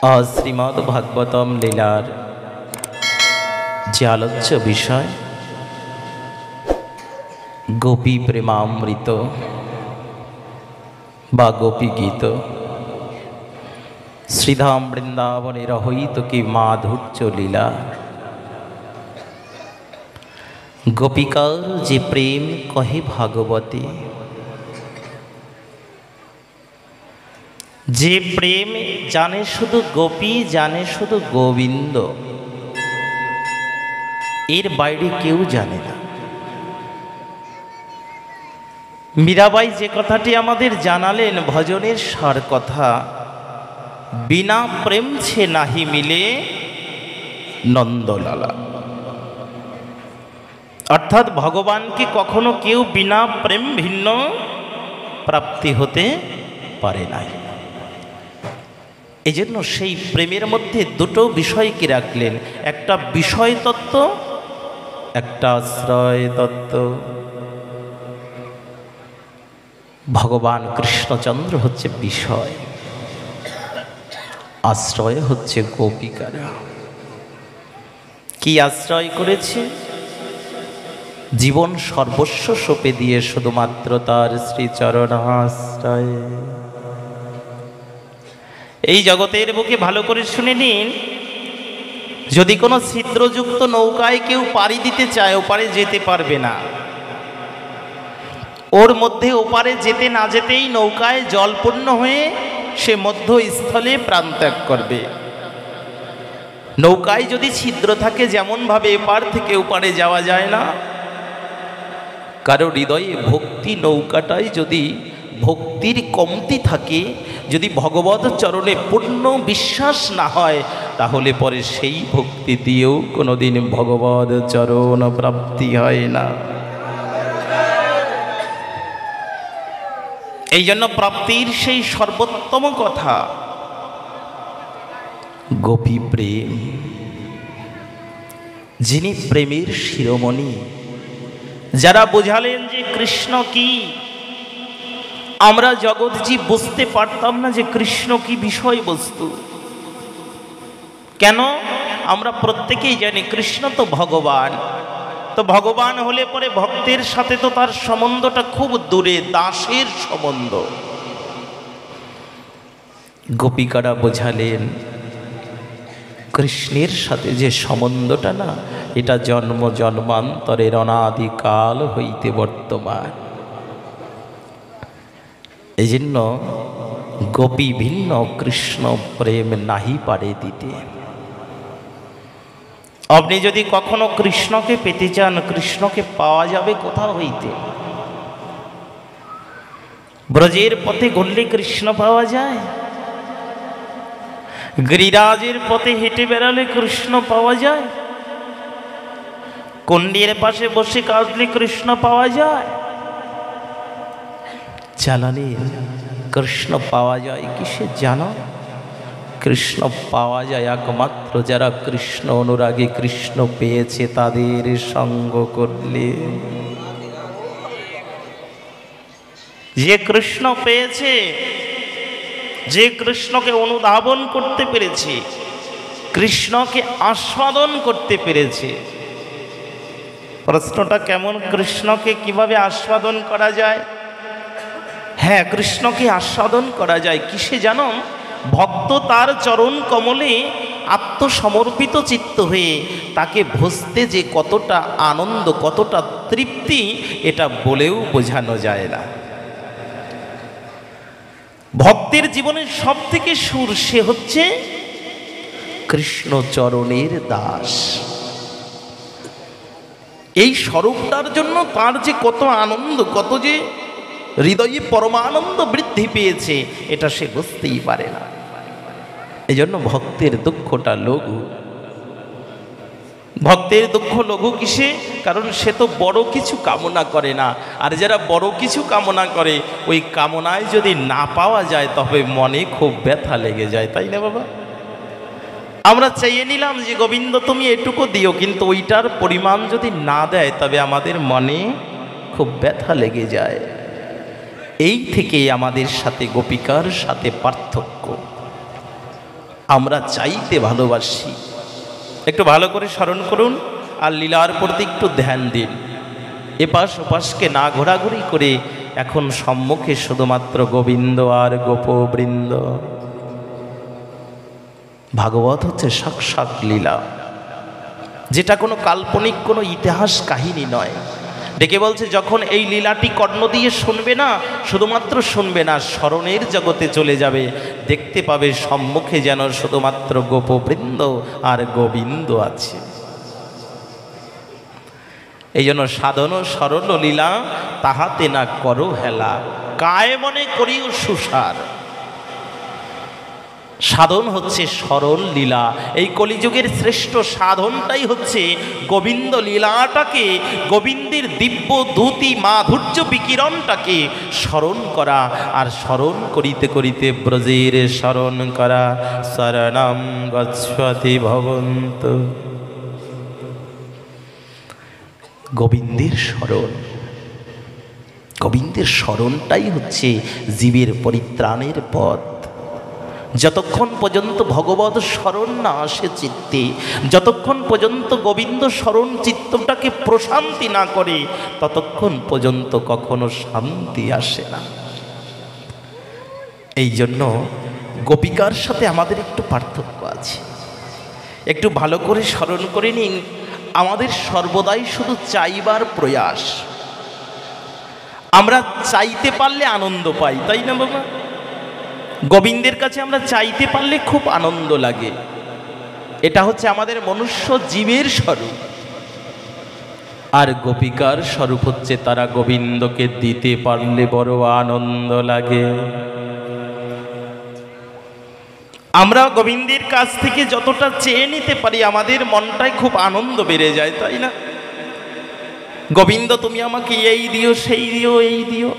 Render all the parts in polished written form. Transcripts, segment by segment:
आज श्रीमद् भागवतम लीलार जे आलोच्य विषय गोपी प्रेमामृत बा गोपी गीत श्रीधाम वृंदावने रहित की माधुर्य लीला गोपिकार जे प्रेम कहे भागवती जे प्रेम जाने शुधु गोपी जाने शुधु गोविंद एर बाइरे केउ जाने ना। मीराबाई जे कथाटी आमादेर जानालेन भजनेर सार कथा बिना प्रेम छे नाहि मिले नंदलाला अर्थात भगवान के कखनो केउ बिना प्रेम भिन्न प्राप्ति होते पारे ना। एजন্য সেই প্রেমের মধ্যে দুটো বিষয়কে রাখলেন, একটা বিষয় তত্ত্ব, একটা আশ্রয় তত্ত্ব। ভগবান কৃষ্ণচন্দ্র হচ্ছে বিষয়, আশ্রয় হচ্ছে গোপিকারা। কি আশ্রয় করেছে? জীবন সর্বস্ব সঁপে দিয়ে শুধুমাত্র তার শ্রীচরণ আশ্রয়। এই জগতের বুকে ভালো করে শুনে নিন, যদি কোনো ছিদ্রযুক্ত নৌকায় কেউ পাড়ি দিতে চায় ওপারে যেতে পারবে না। ওর মধ্যে ওপারে যেতে না যেতেই নৌকায় জলপূর্ণ হয়ে সে মধ্যস্থলে প্রাণ ত্যাগ করবে। নৌকায় যদি ছিদ্র থাকে যেমনভাবে এপার থেকে ওপারে যাওয়া যায় না, কারো হৃদয়ে ভক্তি নৌকাটায় যদি ভক্তির কমতি থাকে, যদি ভগবত চরণে পূর্ণ বিশ্বাস না হয়, তাহলে পরে সেই ভক্তি দিয়েও কোনোদিন ভগবত চরণ প্রাপ্তি হয় না। এই জন্য প্রাপ্তির সেই সর্বোত্তম কথা গোপী প্রেম। যিনি প্রেমের শিরোমণি, যারা বোঝালেন যে কৃষ্ণ কি। আমরা জগৎজীব বুঝতে পারতাম না যে কৃষ্ণ কি বিষয়বস্তু। কেন? আমরা প্রত্যেকেই জানি কৃষ্ণ তো ভগবান। তো ভগবান হলে পরে ভক্তের সাথে তো তার সম্বন্ধটা খুব দূরে, দাসের সম্বন্ধ। গোপিকারা বোঝালেন কৃষ্ণের সাথে যে সম্বন্ধটা না, এটা জন্ম জন্মান্তরের অনাদিকাল হইতে বর্তমান। এই জন্য গোপী ভিন্ন কৃষ্ণ প্রেম নাহি পারে দিতে। আপনি যদি কখনো কৃষ্ণকে পেতে চান, কৃষ্ণকে পাওয়া যাবে কোথাও হইতে? ব্রজের পথে ঘুরলে কৃষ্ণ পাওয়া যায়, গিরিরাজের পথে হেঁটে বেড়ালে কৃষ্ণ পাওয়া যায়, কুণ্ডীর পাশে বসে কাঁদলে কৃষ্ণ পাওয়া যায়। জানালে কৃষ্ণ পাওয়া যায় কিসে জানো? কৃষ্ণ পাওয়া যায় একমাত্র যারা কৃষ্ণ অনুরাগী, কৃষ্ণ পেয়েছে তাদের সঙ্গ করলে। যে কৃষ্ণ পেয়েছে, যে কৃষ্ণকে অনুধাবন করতে পেরেছে, কৃষ্ণকে আস্বাদন করতে পেরেছে। প্রশ্নটা কেমন? কৃষ্ণকে কিভাবে আস্বাদন করা যায়? হ্যাঁ, কৃষ্ণকে আস্বাদন করা যায় কিসে জানো? ভক্ত তার চরণ কমলে আত্মসমর্পিত চিত্ত হয়ে তাকে ভজতে যে কতটা আনন্দ, কতটা তৃপ্তি, এটা বলেও বোঝানো যায় না। ভক্তের জীবনের সব থেকে সুর, সে হচ্ছে কৃষ্ণ চরণের দাস। এই স্বরূপটার জন্য তার যে কত আনন্দ, কত যে হৃদয়ে পরমানন্দ বৃদ্ধি পেয়েছে, এটা সে বুঝতেই পারে না। এই জন্য ভক্তের দুঃখটা লঘু। ভক্তের দুঃখ লঘু কিসে? কারণ সে তো বড় কিছু কামনা করে না। আর যারা বড় কিছু কামনা করে, ওই কামনায় যদি না পাওয়া যায় তবে মনে খুব ব্যথা লেগে যায়, তাই না বাবা? আমরা চাইয়ে নিলাম যে গোবিন্দ তুমি এটুকু দিও, কিন্তু ওইটার পরিমাণ যদি না দেয় তবে আমাদের মনে খুব ব্যথা লেগে যায়। এই থেকেই আমাদের সাথে গোপিকার সাথে পার্থক্য। আমরা চাইতে ভালোবাসি। একটু ভালো করে স্মরণ করুন আর লীলার প্রতি একটু ধ্যান দিন। এপাশ ওপাশকে না ঘোরাঘুরি করে এখন সম্মুখে শুধুমাত্র গোবিন্দ আর গোপবৃন্দ। ভাগবত হচ্ছে সাক্ষাৎ লীলা, যেটা কোনো কাল্পনিক কোনো ইতিহাস কাহিনী নয়। ডেকে বলছে যখন এই লীলাটি কর্ণ দিয়ে শুনবে না, শুধুমাত্র শুনবে না, স্মরণের জগতে চলে যাবে, দেখতে পাবে সম্মুখে যেন শুধুমাত্র গোপবৃন্দ আর গোবিন্দ আছে। এই জন্য সাধন সরল লীলা তাহাতে না করো হেলা, কায় মনে করিও সুসার। সাধন হচ্ছে সরল লীলা। এই কলিযুগের শ্রেষ্ঠ সাধনটাই হচ্ছে গোবিন্দ লীলাটাকে, গোবিন্দের দিব্য দ্যুতি মাধুর্য বিকিরণটাকে স্মরণ করা, আর স্মরণ করিতে করিতে ব্রজের স্মরণ করা। শরণম গচ্ছতি ভবন্ত। গোবিন্দের স্মরণ, গোবিন্দের স্মরণটাই হচ্ছে জীবের পরিত্রাণের পথ। যতক্ষণ পর্যন্ত ভগবত স্মরণ না আসে চিত্তে, যতক্ষণ পর্যন্ত গোবিন্দ স্মরণ চিত্তটাকে প্রশান্তি না করে, ততক্ষণ পর্যন্ত কখনো শান্তি আসে না। এই জন্য গোপিকার সাথে আমাদের একটু পার্থক্য আছে। একটু ভালো করে স্মরণ করে নিন, আমাদের সর্বদাই শুধু চাইবার প্রয়াস। আমরা চাইতে পারলে আনন্দ পাই, তাই না বাবা? গোবিন্দের কাছে আমরা চাইতে পারলে খুব আনন্দ লাগে। এটা হচ্ছে আমাদের মনুষ্য জীবের স্বরূপ। আর গোপিকার স্বরূপ হচ্ছে তারা গোবিন্দকে দিতে পারলে বড় আনন্দ লাগে। আমরা গোবিন্দের কাছ থেকে যতটা চেয়ে নিতে পারি, আমাদের মনটায় খুব আনন্দ বেড়ে যায়, তাই না? গোবিন্দ তুমি আমাকে এই দিও, সেই দিও, এই দিও,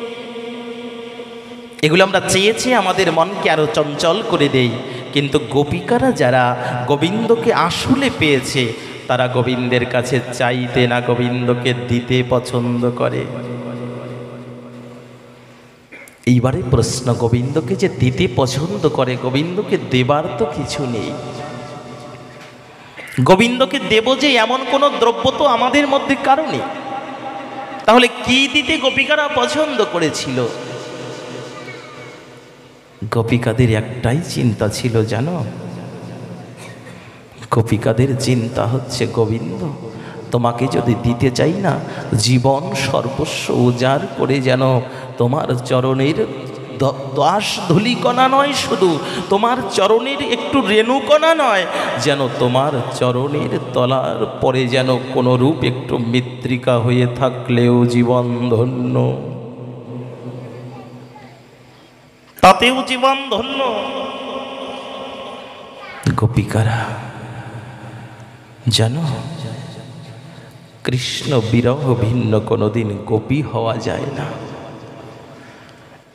এগুলো আমরা চেয়েছি, আমাদের মনকে আরো চঞ্চল করে দেই। কিন্তু গোপিকারা যারা গোবিন্দকে আসলে পেয়েছে, তারা গোবিন্দের কাছে চাইতে না, গোবিন্দকে দিতে পছন্দ করে। এইবারে প্রশ্ন, গোবিন্দকে যে দিতে পছন্দ করে, গোবিন্দকে দেবার তো কিছু নেই। গোবিন্দকে দেব যে এমন কোনো দ্রব্য তো আমাদের মধ্যে কারো নেই। তাহলে কি দিতে গোপিকারা পছন্দ করেছিল? গোপিকাদের একটাই চিন্তা ছিল, জানো? গোপিকাদের চিন্তা হচ্ছে, গোবিন্দ তোমাকে যদি দিতে চাই না, জীবন সর্বস্ব উজাড় করে যেন তোমার চরণের দাস ধূলিকণা নয়, শুধু তোমার চরণের একটু রেণুকণা নয়, যেন তোমার চরণের তলার পরে যেন কোনো রূপ একটু মৃত্তিকা হয়ে থাকলেও জীবন ধন্য, তাতেও জীবন ধন্য। গোপিকারা জানো, কৃষ্ণ বিরহ ভিন্ন কোনোদিন গোপী হওয়া যায় না।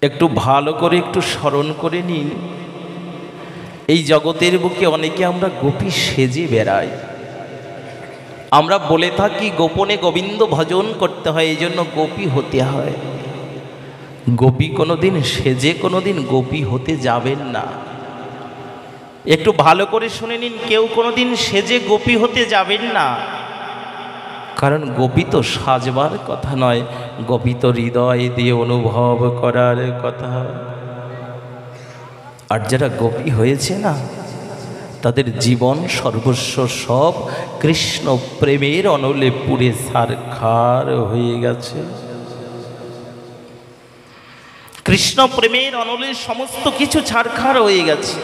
একটু ভালো করে একটু স্মরণ করে নিন, এই জগতের বুকে অনেকে আমরা গোপী সেজে বেড়াই। আমরা বলে থাকি গোপনে গোবিন্দ ভজন করতে হয়, এই জন্য গোপী হতে হয়। গোপী কোনোদিন সেজে কোনোদিন গোপী হতে যাবেন না। একটু ভালো করে শুনে নিন, কেউ কোনোদিন সেজে গোপী হতে যাবেন না। কারণ গোপী তো সাজবার কথা নয়, গোপী তো হৃদয় দিয়ে অনুভব করার কথা। আর যারা গোপী হয়েছে না, তাদের জীবন সর্বস্ব সব কৃষ্ণ প্রেমের অনলে পুড়ে ছারখার হয়ে গেছে। কৃষ্ণ প্রেমের অনলে সমস্ত কিছু ছারখার হয়ে গেছে।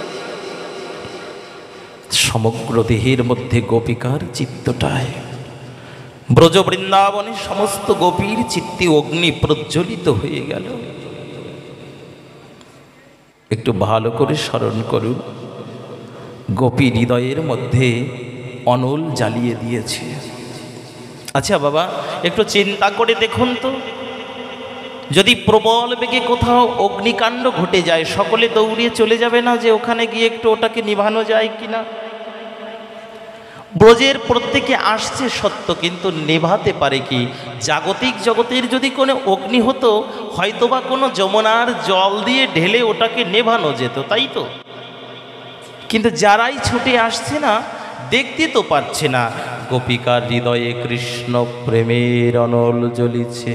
সমগ্র দেহের মধ্যে গোপিকার চিত্তটায়, ব্রজ বৃন্দাবনে সমস্ত গোপীর চিত্তে অগ্নি প্রজ্বলিত হয়ে গেল। একটু ভালো করে স্মরণ করুন, গোপী হৃদয়ের মধ্যে অনল জ্বালিয়ে দিয়েছে। আচ্ছা বাবা, একটু চিন্তা করে দেখুন তো, যদি প্রবল বেগে কোথাও অগ্নিকাণ্ড ঘটে যায়, সকলে দৌড়িয়ে চলে যাবে না যে ওখানে গিয়ে একটু ওটাকে নিভানো যায় কিনা? ব্রজের প্রত্যেকে আসছে সত্য, কিন্তু নেভাতে পারে কি? জাগতিক জগতের যদি কোনো অগ্নি হতো, হয়তোবা কোনো যমুনার জল দিয়ে ঢেলে ওটাকে নেভানো যেত, তাই তো? কিন্তু যারাই ছুটে আসছে না, দেখতে তো পাচ্ছে না গোপিকার হৃদয়ে কৃষ্ণ প্রেমের অনল জ্বলিছে।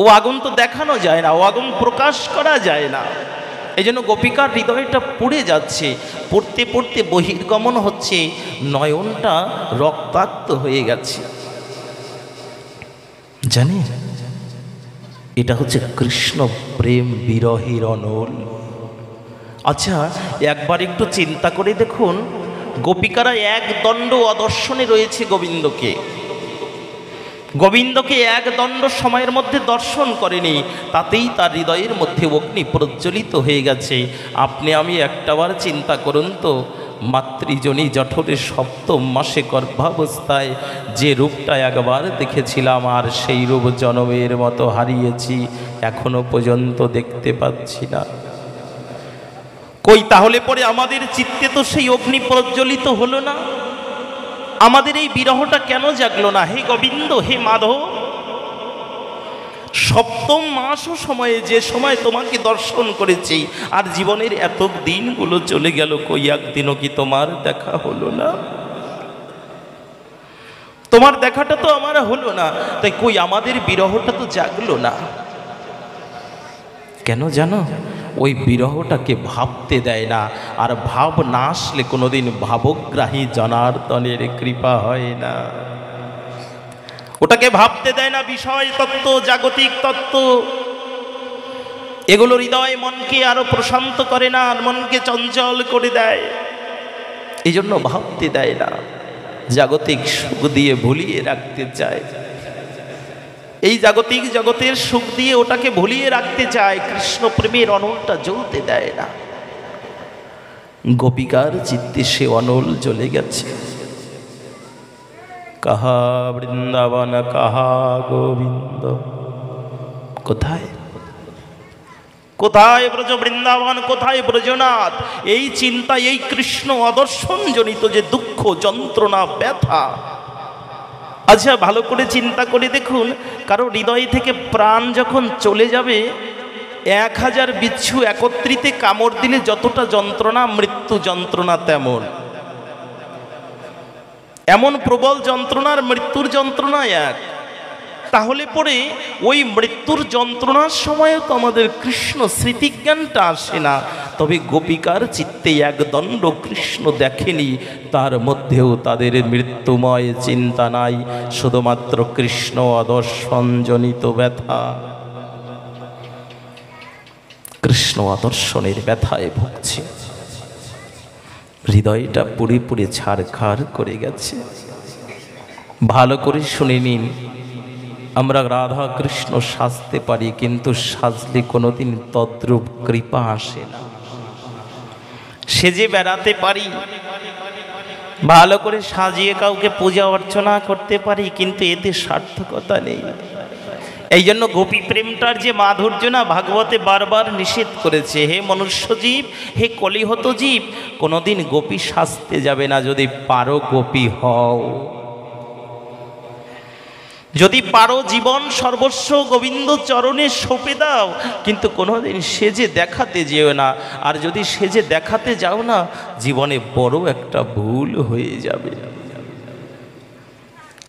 ও আগুন তো দেখানো যায় না, ও আগুন প্রকাশ করা যায় না। এই জন্য গোপিকার হৃদয়টা পুড়ে যাচ্ছে, পড়তে পড়তে বহির্গমন হচ্ছে, নয়নটা রক্তাক্ত হয়ে গেছে। জানে, এটা হচ্ছে কৃষ্ণ প্রেম বিরহের অনল। আচ্ছা, একবার একটু চিন্তা করে দেখুন, গোপিকারা এক দণ্ড অদর্শনে রয়েছে গোবিন্দকে। গোবিন্দকে এক দণ্ড সময়ের মধ্যে দর্শন করেনি, তাতেই তার হৃদয়ের মধ্যে অগ্নি প্রজ্বলিত হয়ে গেছে। আপনি আমি একটাবার চিন্তা করুন তো, মাতৃজনী জঠরে সপ্তম মাসে গর্ভাবস্থায় যে রূপটা একবার দেখেছিলাম, আর সেই রূপ জনমের মতো হারিয়েছি, এখনো পর্যন্ত দেখতে পাচ্ছি না। কই তাহলে পরে আমাদের চিত্তে তো সেই অগ্নি প্রজ্বলিত হলো না? আমাদের এই বিরহটা কেন জাগলো না? হে গোবিন্দ, হে মাধব, সপ্তম মাসও সময়ে যে সময় তোমাকে দর্শন করেছি, আর জীবনের এত দিনগুলো চলে গেল, কই একদিনও কি তোমার দেখা হলো না? তোমার দেখাটা তো আমার হলো না, তাই কই আমাদের বিরহটা তো জাগলো না কেন জানো? ওই বিরহটাকে ভাবতে দেয় না, আর ভাব না আসলে কোনোদিন ভাবগ্রাহী জনার্দনের কৃপা হয় না। ওটাকে ভাবতে দেয় না, বিষয় তত্ত্ব, জাগতিক তত্ত্ব, এগুলো হৃদয় মনকে আরো প্রশান্ত করে না, আর মনকে চঞ্চল করে দেয়। এই জন্য ভাবতে দেয় না, জাগতিক সুখ দিয়ে ভুলিয়ে রাখতে চায়। এই জাগতিক জগতের সুখ দিয়ে ওটাকে ভুলিয়ে রাখতে চায়, কৃষ্ণ প্রেমের অনলটা জ্বলতে দেয় না। গোপিকার চিত্তে সে অনল জ্বলে গেছে। কাহা বৃন্দাবন, কাহা গোবিন্দ, কোথায় কোথায় ব্রজ বৃন্দাবন, কোথায় ব্রজনাথ? এই চিন্তা, এই কৃষ্ণ অদর্শন জনিত যে দুঃখ, যন্ত্রণা, ব্যথা। আচ্ছা, ভালো করে চিন্তা করে দেখুন, কারো হৃদয় থেকে প্রাণ যখন চলে যাবে, 1000 বিচ্ছু একত্রিতে কামড় দিলে যতটা যন্ত্রণা, মৃত্যু যন্ত্রণা তেমন। এমন প্রবল যন্ত্রণার মৃত্যুর যন্ত্রণা এক। তাহলে পরে ওই মৃত্যুর যন্ত্রণার সময়ও তো আমাদের কৃষ্ণ স্মৃতিজ্ঞানটা আসে না। তবে গোপিকার চিত্তে একদণ্ড কৃষ্ণ দেখেনি, তার মধ্যেও তাদের মৃত্যুময় চিন্তা নাই, শুধুমাত্র কৃষ্ণ আদর্শনজনিত ব্যথা। কৃষ্ণ আদর্শনের ব্যথায় ভুগছে, হৃদয়টা পুড়ে পুড়ে ছারখার করে গেছে। ভালো করে শুনে নিন, আমরা রাধা কৃষ্ণ সাজতে পারি, কিন্তু সাজলে কোনোদিন তদ্রূপ কৃপা আসে না। সেজে বেড়াতে পারি, ভালো করে সাজিয়ে কাউকে পূজা অর্চনা করতে পারি, কিন্তু এতে সার্থকতা নেই। এই জন্য গোপী প্রেমটার যে মাধুর্য না, ভাগবতে বারবার নিষেধ করেছে, হে মনুষ্য জীব, হে কলিহত জীব, কোনোদিন গোপী সাজতে যাবে না। যদি পারো গোপী হও, যদি পারো জীবন সর্বস্ব গোবিন্দ চরণে সঁপে দাও, কিন্তু কোনোদিন সেজে দেখাতে যেও না। আর যদি সেজে দেখাতে যাও না, জীবনে বড় একটা ভুল হয়ে যাবে।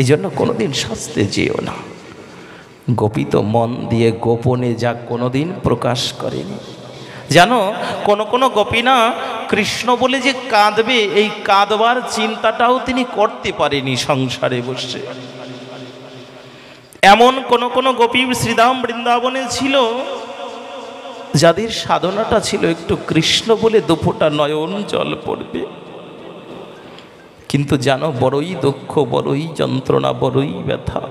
এই জন্য কোনোদিন সাজতে যেও না। গোপী তো মন দিয়ে গোপনে যা কোনোদিন প্রকাশ করেনি। জানো, কোনো গোপী না কৃষ্ণ বলে যে কাঁদবে, এই কাঁদবার চিন্তাটাও তিনি করতে পারেনি সংসারে বসে। এমন কোন গোপী শ্রীধাম বৃন্দাবনে ছিল, যাদের সাধনাটা ছিল একটু কৃষ্ণ বলে দুফোঁটা নয়ন জল পড়বে। কিন্তু জানো, বড়ই দুঃখ, বড়ই যন্ত্রণা, বড়ই ব্যথা।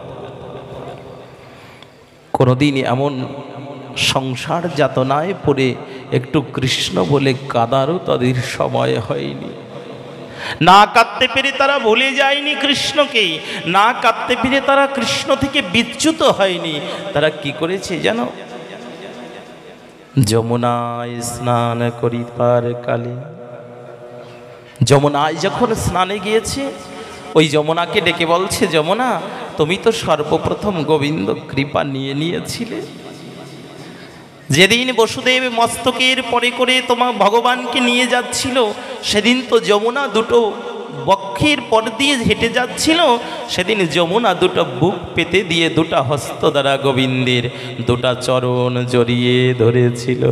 কোনোদিন এমন সংসার যাতনায় পড়ে একটু কৃষ্ণ বলে কাঁদারও তাদের সময় হয়নি। না কাঁদতে পেরে তারা ভুলে যায়নি কৃষ্ণকে, না কাঁদতে পেরে তারা কৃষ্ণ থেকে বিচ্যুত হয়নি। তারা কি করেছে জানো? যমুনায় স্নান করিবার কালে, যমুনায় যখন স্নানে গিয়েছে, ওই যমুনাকে ডেকে বলছে, যমুনা, তুমি তো সর্বপ্রথম গোবিন্দ কৃপা নিয়েছিলে, যেদিন বসুদেব মস্তকের পরে করে তোমার ভগবানকে নিয়ে যাচ্ছিল, সেদিন তো যমুনা দুটো বক্ষের পর দিয়ে হেঁটে যাচ্ছিল। সেদিন যমুনা দুটো বুক পেতে দিয়ে দুটা হস্ত দ্বারা গোবিন্দের দুটা চরণ জড়িয়ে ধরেছিল।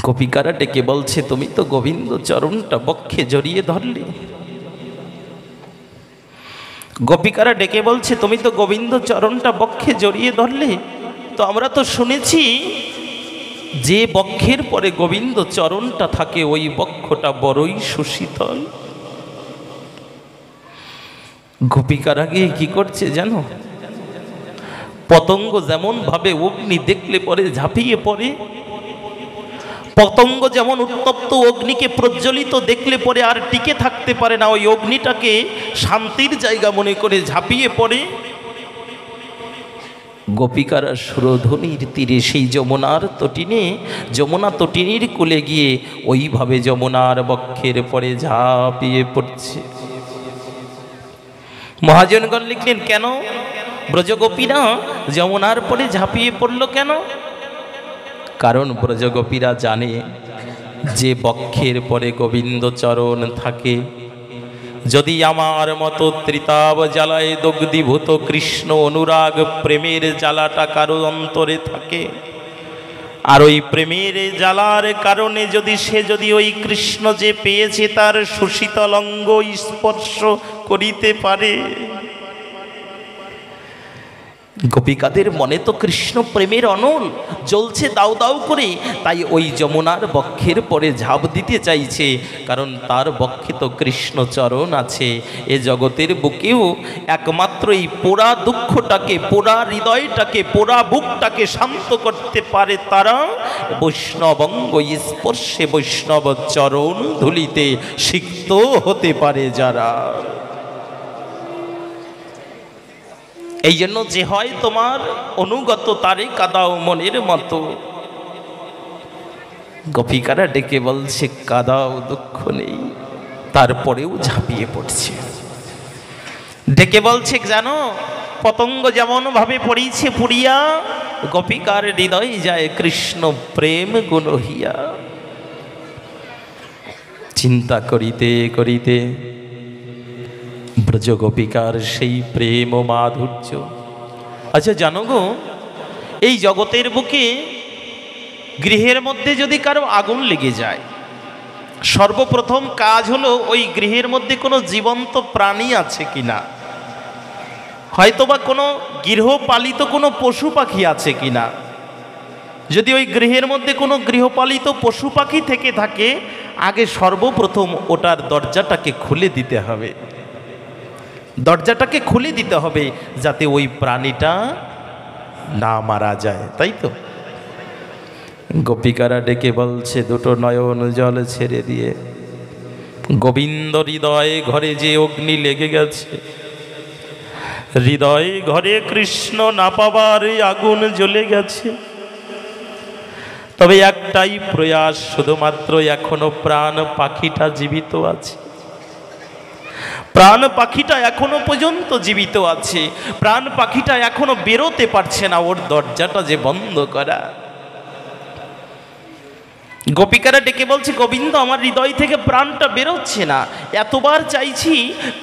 গোপিকারা ডেকে বলছে, তুমি তো গোবিন্দ চরণটা বক্ষে জড়িয়ে ধরলে। গোপিকারা ডেকে বলছে, তুমি তো গোবিন্দ চরণটা বক্ষে জড়িয়ে ধরলে, তো আমরা তো শুনেছি যে বক্ষের পরে গোবিন্দ চরণটা থাকে ওই বক্ষটা বড়ই সুশীতল। গোপিকারা গিয়ে কি করছে জানো? পতঙ্গ যেমন ভাবে অগ্নি দেখলে পরে ঝাঁপিয়ে পড়ে, পতঙ্গ যেমন উত্তপ্ত অগ্নিকে প্রজ্বলিত দেখলে পরে আর টিকে থাকতে পারে না, ওই অগ্নিটাকে শান্তির জায়গা মনে করে ঝাঁপিয়ে পড়ে, গোপিকারা সুরধনির তীরে সেই যমুনার তটিনে, যমুনা তটিনীর কোলে গিয়ে ওইভাবে যমুনার বক্ষের পরে ঝাঁপিয়ে পড়ছে। মহাজনগণ লিখলেন, কেন ব্রজগোপীরা যমুনার পরে ঝাঁপিয়ে পড়ল কেন? কারণ ব্রজগোপীরা জানে যে বক্ষের পরে গোবিন্দ চরণ থাকে। যদি আমার মতো ত্রিতাব জ্বালায় দগ্ধীভূত কৃষ্ণ অনুরাগ প্রেমের জ্বালাটা কারো অন্তরে থাকে, আর ওই প্রেমের জ্বালার কারণে যদি ওই কৃষ্ণ যে পেয়েছে তার সুশীতল অঙ্গ স্পর্শ করিতে পারে, গোপিকাদের মনে তো কৃষ্ণ প্রেমের অনল জ্বলছে দাউ দাউ করে, তাই ওই যমুনার বক্ষের পরে ঝাঁপ দিতে চাইছে, কারণ তার বক্ষে তো কৃষ্ণ চরণ আছে। এ জগতের বুকেও একমাত্র এই পোড়া দুঃখটাকে, পোড়া হৃদয়টাকে, পোড়া বুকটাকে শান্ত করতে পারে তারা বৈষ্ণবঙ্গ স্পর্শে, বৈষ্ণব চরণ ধুলিতে সিক্ত হতে পারে যারা। এই জন্য যে হয় তোমার অনুগত তারে কাদাও মনের মতো। গোপিকারা ডেকে বলছে, কাদাও দুঃখ নেই, তারপরেও ঝাঁপিয়ে পড়ছে। ডেকে বলছে, জানো পতঙ্গ যেমন ভাবে পড়িছে পুড়িয়া, গোপিকার হৃদয় যায় কৃষ্ণ প্রেম গুণ হিয়া। চিন্তা করিতে করিতে ব্রজগোপিকার সেই প্রেম ও মাধুর্য। আচ্ছা জানো গো, এই জগতের বুকে গৃহের মধ্যে যদি কারো আগুন লেগে যায়, সর্বপ্রথম কাজ হলো ওই গৃহের মধ্যে কোনো জীবন্ত প্রাণী আছে কিনা, হয়তোবা কোনো গৃহপালিত কোনো পশু পাখি আছে কিনা। যদি ওই গৃহের মধ্যে কোনো গৃহপালিত পশু পাখি থেকে থাকে, আগে সর্বপ্রথম ওটার দরজাটাকে খুলে দিতে হবে, দরজাটাকে খুলে দিতে হবে, যাতে ওই প্রাণীটা না মারা যায়, তাই তো? গোপিকারা ডেকে বলছে, দুটো নয়ন জল ছেড়ে দিয়ে, গোবিন্দ হৃদয় ঘরে যে অগ্নি লেগে গেছে, হৃদয় ঘরে কৃষ্ণ না পাবার আগুন জ্বলে গেছে, তবে একটাই প্রয়াস, শুধুমাত্র এখনো প্রাণ পাখিটা জীবিত আছে, প্রাণ পাখিটা এখনো পর্যন্ত জীবিত আছে, প্রাণ পাখিটা এখনো বেরোতে পারছে না, ওর দরজাটা যে বন্ধ করা। গোপিকারা ডেকে বলছে, গোবিন্দ আমার হৃদয় থেকে প্রাণটা বেরোচ্ছে না, এতবার চাইছি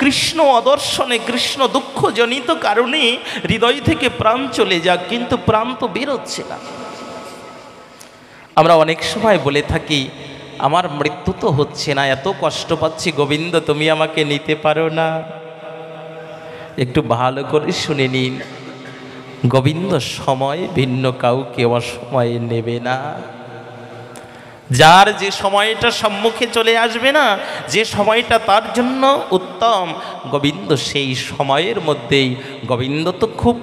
কৃষ্ণ অদর্শনে, কৃষ্ণ দুঃখজনিত কারণে হৃদয় থেকে প্রাণ চলে যাক, কিন্তু প্রাণ তো বেরোচ্ছে না। আমরা অনেক সময় বলে থাকি, আমার মৃত্যু তো হচ্ছে না, এত কষ্ট পাচ্ছি, গোবিন্দ তুমি আমাকে নিতে পারো না? একটু ভালো করে শুনে নিন, গোবিন্দ সময় ভিন্ন কাউকে অসময়ে নেবে না। যার যে সময়টা সম্মুখে চলে আসবে না, যে সময়টা তার জন্য উত্তম, গোবিন্দ সেই সময়ের মধ্যেই, গোবিন্দ তো খুব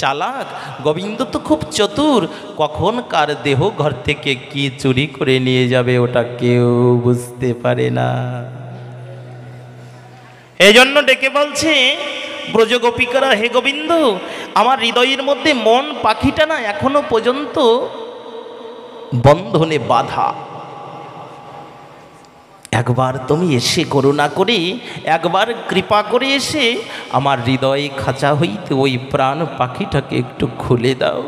চালাক, গোবিন্দ তো খুব চতুর, কখন কার দেহ ঘর থেকে কি চুরি করে নিয়ে যাবে ওটা কেউ বুঝতে পারে না। এই জন্য ডেকে বলছে ব্রজগোপিকারা, হে গোবিন্দ আমার হৃদয়ের মধ্যে মন পাখিটা না এখনো পর্যন্ত বন্ধনে বাধা, একবার তুমি এসে করুণা করে, একবার কৃপা করে এসে আমার হৃদয়ে খাঁচা হইতে ওই প্রাণ পাখিটাকে একটু খুলে দাও,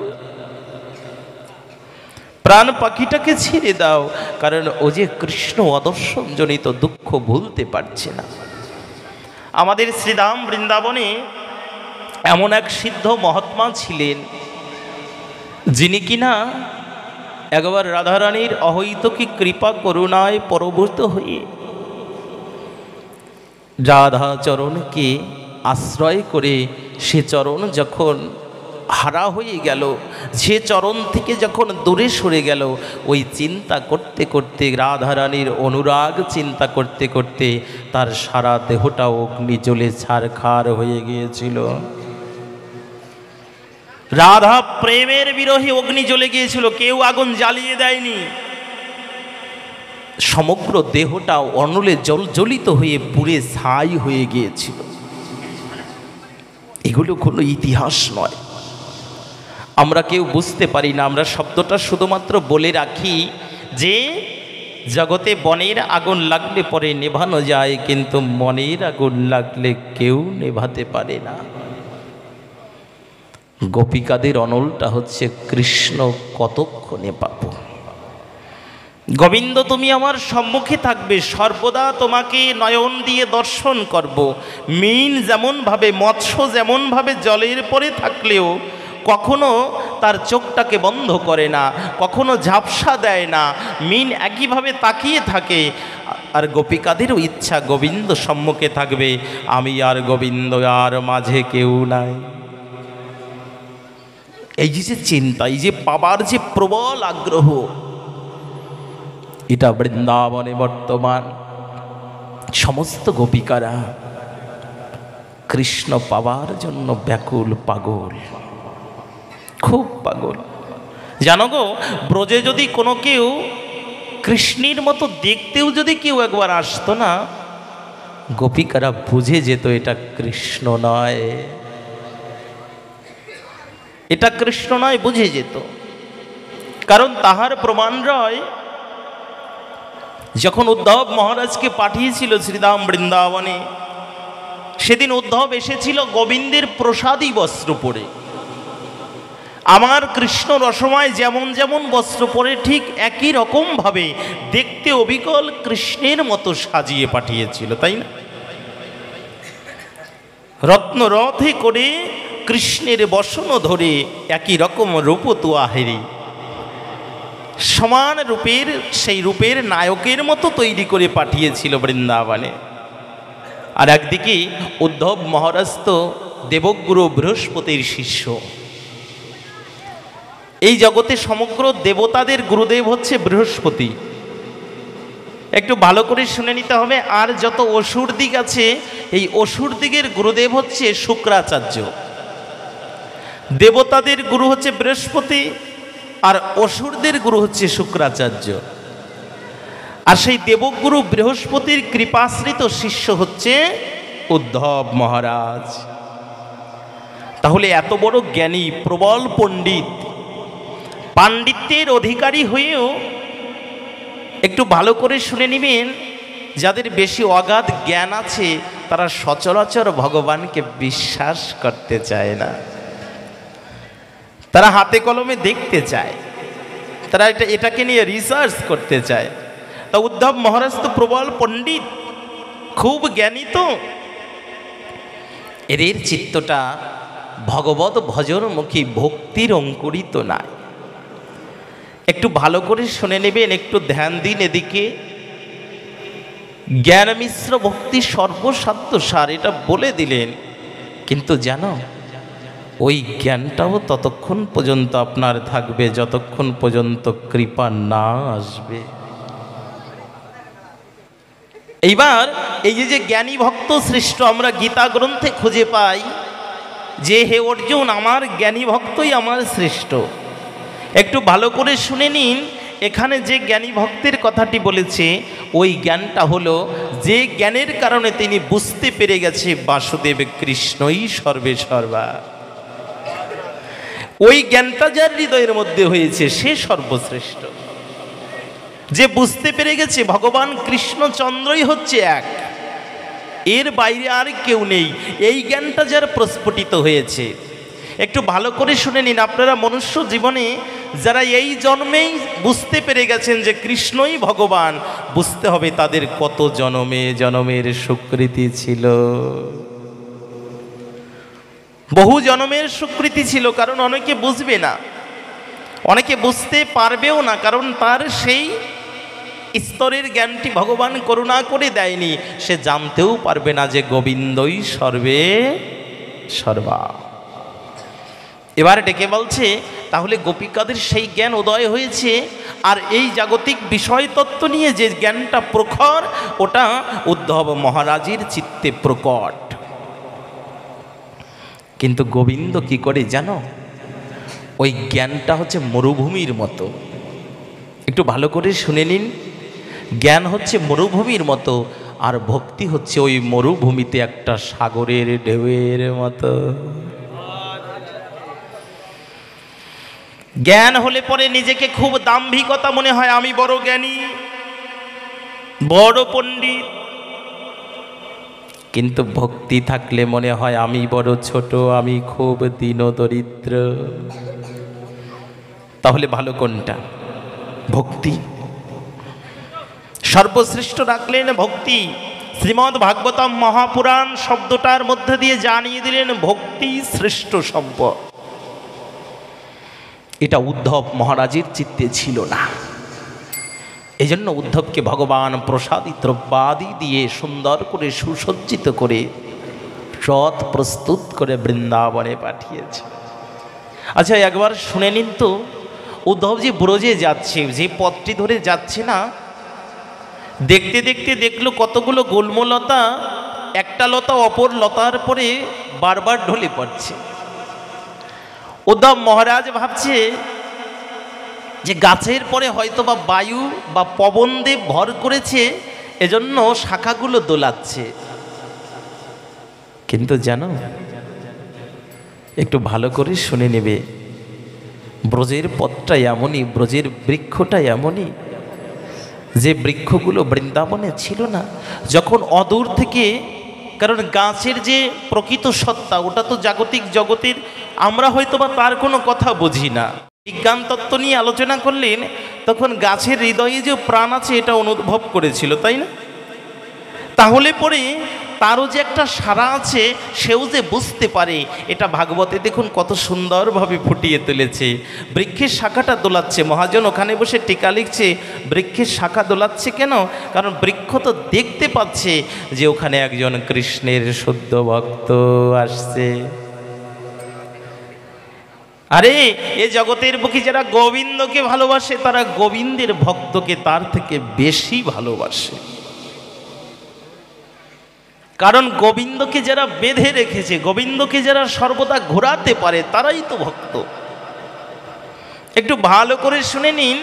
প্রাণ পাখিটাকে ছেড়ে দাও। কারণ ও যে কৃষ্ণ অদর্শনজনিত দুঃখ ভুলতে পারছে না। আমাদের শ্রীধাম বৃন্দাবনে এমন এক সিদ্ধ মহাত্মা ছিলেন, যিনি কিনা একবার রাধারানীর অহৈতুকী কৃপা করুণায় পরবর্ত হয়ে রাধা চরণকে আশ্রয় করে সে চরণ যখন হারা হয়ে গেল, সে চরণ থেকে যখন দূরে সরে গেল, ওই চিন্তা করতে করতে, রাধারানীর অনুরাগ চিন্তা করতে করতে তার সারা দেহটা অগ্নি জ্বলে ছারখার হয়ে গিয়েছিল। রাধা প্রেমের বিরহে অগ্নি জ্বলে গিয়েছিল, কেউ আগুন জ্বালিয়ে দেয়নি। সমগ্র দেহটা অনলে জ্বলিত হয়ে পুড়ে ছাই হয়ে গিয়েছিল। এগুলো কোনো ইতিহাস নয়, আমরা কেউ বুঝতে পারি না। আমরা শব্দটা শুধুমাত্র বলে রাখি যে জগতে বনের আগুন লাগলে পরে নেভানো যায়, কিন্তু মনের আগুন লাগলে কেউ নেভাতে পারে না। গোপিকাদের অনলটা হচ্ছে কৃষ্ণ কতক্ষণে পাব। গোবিন্দ তুমি আমার সম্মুখে থাকবে, সর্বদা তোমাকে নয়ন দিয়ে দর্শন করব। মীন যেমনভাবে, মৎস্য যেমনভাবে জলের পরে থাকলেও কখনো তার চোখটাকে বন্ধ করে না, কখনো ঝাপসা দেয় না, মীন একইভাবে তাকিয়ে থাকে। আর গোপিকাদেরও ইচ্ছা গোবিন্দ সম্মুখে থাকবে, আমি আর গোবিন্দ আর মাঝে কেউ নাই। এই যে চিন্তা, এই যে পাবার যে প্রবল আগ্রহ, এটা বৃন্দাবনে বর্তমান সমস্ত গোপিকারা কৃষ্ণ পাবার জন্য ব্যাকুল, পাগল, খুব পাগল। জানো গো, ব্রজে যদি কোনো কেউ কৃষ্ণের মতো দেখতেও যদি কেউ একবার আসতো না, গোপিকারা বুঝে যেত এটা কৃষ্ণ নয়, এটা কৃষ্ণ নয়, বুঝে যেত। কারণ তাহার প্রমাণ রয়, যখন উদ্ধব মহারাজকে পাঠিয়েছিল শ্রীধাম বৃন্দাবনে, সেদিন উদ্ধব এসেছিল গোবিন্দের প্রসাদী বস্ত্র পরে। আমার কৃষ্ণ রসময় যেমন যেমন বস্ত্র পরে ঠিক একই রকমভাবে দেখতে অবিকল কৃষ্ণের মতো সাজিয়ে পাঠিয়েছিল, তাই না? রত্নরথে করে কৃষ্ণের বসন ধরে একই রকম রূপ তুয়াহেরি, সমান রূপের, সেই রূপের নায়কের মতো তৈরি করে পাঠিয়েছিল বৃন্দাবনে। আর একদিকে উদ্ধব মহারাজ তো দেবগুরু বৃহস্পতির শিষ্য। এই জগতে সমগ্র দেবতাদের গুরুদেব হচ্ছে বৃহস্পতি। একটু ভালো করে শুনে নিতে হবে। আর যত অসুর দিক আছে, এই অসুর দিকের গুরুদেব হচ্ছে শুক্রাচার্য। দেবতাদের গুরু হচ্ছে বৃহস্পতি, আর অসুরদের গুরু হচ্ছে শুক্রাচার্য। আর সেই দেবগুরু বৃহস্পতির কৃপাশ্রিত শিষ্য হচ্ছে উদ্ধব মহারাজ। তাহলে এত বড় জ্ঞানী, প্রবল পণ্ডিত, পাণ্ডিত্যের অধিকারী হয়েও একটু ভালো করে শুনে নেবেন, যাদের বেশি অগাধ জ্ঞান আছে তারা সচরাচর ভগবানকে বিশ্বাস করতে চায় না, তারা হাতে কলমে দেখতে চায়, তারা এটাকে নিয়ে রিসার্চ করতে চায়। তা উদ্ধব মহারাজ তো প্রবল পণ্ডিত, খুব জ্ঞানী, তো এদের চিত্তটা ভগবত ভজনমুখী ভক্তির অঙ্কুরিত নাই। একটু ভালো করে শুনে নেবেন, একটু ধ্যান দিন এদিকে। জ্ঞান মিশ্র ভক্তি সর্বসাধ্য সার, এটা বলে দিলেন, কিন্তু জানো ওই জ্ঞানটাও ততক্ষণ পর্যন্ত আপনার থাকবে যতক্ষণ পর্যন্ত কৃপা না আসবে। এইবার এই যে জ্ঞানী ভক্ত শ্রেষ্ঠ আমরা গীতা গ্রন্থে খুঁজে পাই যে হে অর্জুন, আমার জ্ঞানী ভক্তই আমার শ্রেষ্ঠ। একটু ভালো করে শুনে নিন, এখানে যে জ্ঞানী ভক্তের কথাটি বলেছে, ওই জ্ঞানটা হলো যে জ্ঞানের কারণে তিনি বুঝতে পেরে গেছে বাসুদেব কৃষ্ণই সর্বে সর্বা। ওই জ্ঞানটা যার হৃদয়ের মধ্যে হয়েছে সে সর্বশ্রেষ্ঠ। যে বুঝতে পেরে গেছে ভগবান কৃষ্ণচন্দ্রই হচ্ছে এক, এর বাইরে আর কেউ নেই, এই জ্ঞানটা যার প্রস্ফুটিত হয়েছে। একটু ভালো করে শুনে নিন, আপনারা মনুষ্য জীবনে যারা এই জন্মেই বুঝতে পেরে গেছেন যে কৃষ্ণই ভগবান, বুঝতে হবে তাদের কত জনমে জনমের সুকৃতি ছিল, বহু জনমের সুকৃতি ছিল। কারণ অনেকে বুঝবে না, অনেকে বুঝতে পারবেও না, কারণ তার সেই স্তরের জ্ঞানটি ভগবান করুণা করে দেয়নি, সে জানতেও পারবে না যে গোবিন্দই সর্বে সর্বা। এবার ডেকে বলছে, তাহলে গোপিকাদের সেই জ্ঞান উদয় হয়েছে, আর এই জাগতিক বিষয়তত্ত্ব নিয়ে যে জ্ঞানটা প্রখর, ওটা উদ্ধব মহারাজের চিত্তে প্রকট। কিন্তু গোবিন্দ কি করে জানো? ওই জ্ঞানটা হচ্ছে মরুভূমির মতো। একটু ভালো করে শুনে নিন, জ্ঞান হচ্ছে মরুভূমির মতো, আর ভক্তি হচ্ছে ওই মরুভূমিতে একটা সাগরের ঢেউয়ের মতো। জ্ঞান হলে পরে নিজেকে খুব দাম্ভিকতা মনে হয়, আমি বড় জ্ঞানী, বড় পণ্ডিত। কিন্তু ভক্তি থাকলে মনে হয় আমি বড় ছোট, আমি খুব দীন দরিদ্র। তাহলে ভালো কোনটা? ভক্তি। সর্বশ্রেষ্ঠ রাখলেন ভক্তি। শ্রীমদ্ ভাগবতম মহাপুরাণ শব্দটার মধ্যে দিয়ে জানিয়ে দিলেন ভক্তি শ্রেষ্ঠ সম্পদ। এটা উদ্ধব মহারাজের চিত্তে ছিল না, এজন্য উদ্ধবকে ভগবান প্রসাদিত দ্রব্যাদি দিয়ে সুন্দর করে সুসজ্জিত করে রথ প্রস্তুত করে বৃন্দাবনে পাঠিয়েছে। আচ্ছা একবার শুনে নিন তো, উদ্ধবজি ব্রজে যাচ্ছে, যে পথটি ধরে যাচ্ছে না, দেখতে দেখতে দেখলো কতগুলো গুল্মলতা, একটা লতা অপর লতার পরে বারবার ঢলে পড়ছে। উদ্ধব মহারাজ ভাবছে যে গাছের পরে হয়তো বা বায়ু বা পবন দেব ভর করেছে, এজন্য শাখাগুলো দোলাচ্ছে। কিন্তু জানো, একটু ভালো করে শুনে নেবে, ব্রজের পথটা এমনই, ব্রজের বৃক্ষটা এমনই, যে বৃক্ষগুলো বৃন্দাবনে ছিল না, যখন অদূর থেকে, কারণ গাছের যে প্রকৃত সত্তা ওটা তো জাগতিক জগতের, আমরা হয়তো বা তার কোনো কথা বুঝি না, বিজ্ঞান তত্ত্ব নিয়ে আলোচনা করলেন তখন গাছের হৃদয়ে যে প্রাণ আছে এটা অনুভব করেছিল, তাই না? তাহলে পরে তারও যে একটা সারা আছে, সেও যে বুঝতে পারে, এটা ভাগবতে দেখুন কত সুন্দরভাবে ফুটিয়ে তুলেছে। বৃক্ষের শাখাটা দোলাচ্ছে, মহাজন ওখানে বসে টিকা লিখছে, বৃক্ষের শাখা দোলাচ্ছে কেন? কারণ বৃক্ষ তো দেখতে পাচ্ছে যে ওখানে একজন কৃষ্ণের শুদ্ধ ভক্ত আসছে। আরে এ জগতের বুকে যারা গোবিন্দকে ভালোবাসে, তারা গোবিন্দের ভক্তকে তার থেকে বেশি ভালোবাসে। কারণ গোবিন্দকে যারা বেঁধে রেখেছে, গোবিন্দকে যারা সর্বদা ঘোরাতে পারে, তারাই তো ভক্ত। একটু ভালো করে শুনে নিন,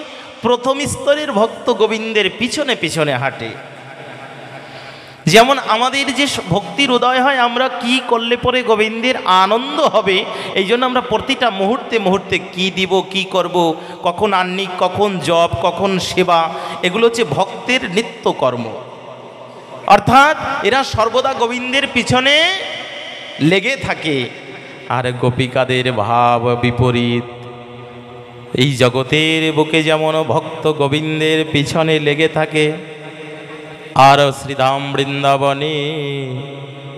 প্রথম স্তরের ভক্ত গোবিন্দের পিছনে পিছনে হাঁটে। যেমন আমাদের যে ভক্তির উদয় হয়, আমরা কি করলে পরে গোবিন্দের আনন্দ হবে, এই জন্য আমরা প্রতিটা মুহূর্তে মুহূর্তে কি দিব, কি করব, কখন আহ্নিক, কখন জপ, কখন সেবা, এগুলো হচ্ছে ভক্তের নিত্যকর্ম। অর্থাৎ এরা সর্বদা গোবিন্দের পিছনে লেগে থাকে। আর গোপিকাদের ভাব বিপরীত। এই জগতের বুকে যেমন ভক্ত গোবিন্দের পিছনে লেগে থাকে, আর শ্রীধাম বৃন্দাবনে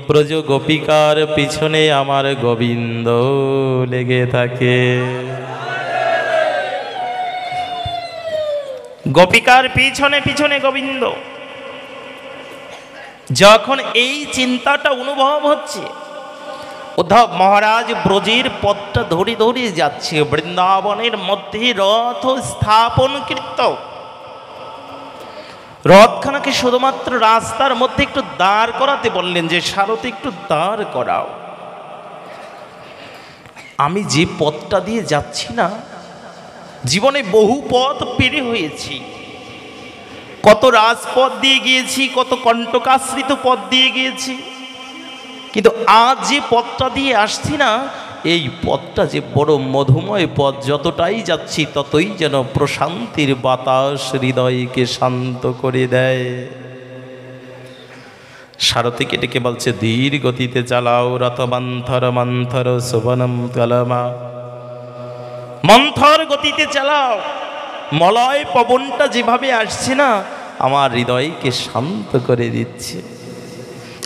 ব্রজ গোপিকার পিছনে আমার গোবিন্দ লেগে থাকে। গোপিকার পিছনে পিছনে গোবিন্দ। যখন এই চিন্তাটা অনুভব হচ্ছে, উদ্ধব মহারাজ ব্রজের পথটা ধরে ধরে যাচ্ছে, বৃন্দাবনের মধ্যে রথ স্থাপন কৃত। রথখানাকে শুধুমাত্র রাস্তার মধ্যে একটু দাঁড় করাতে বললেন, যে সারথি একটু দাঁড় করাও। আমি যে পথটা দিয়ে যাচ্ছি না, জীবনে বহু পথ পেরে হয়েছি, কত রাজপথ দিয়ে গিয়েছি, কত কণ্টকাশ্রিত পথ দিয়ে গিয়েছি, কিন্তু আজ যে পথটা দিয়ে আসছি না, এই পথটা যে বড় মধুময় পথ, যতটাই যাচ্ছি ততই যেন প্রশান্তির বাতাস হৃদয়কে শান্ত করে দেয়। সারথীকে ডেকে বলছে, ধীর গতিতে চালাও রথ মন্থর মন্থর সুবনম কলমা। মন্থর গতিতে চালাও, মলয় পবনটা যেভাবে আসছে না আমার হৃদয়কে শান্ত করে দিচ্ছে।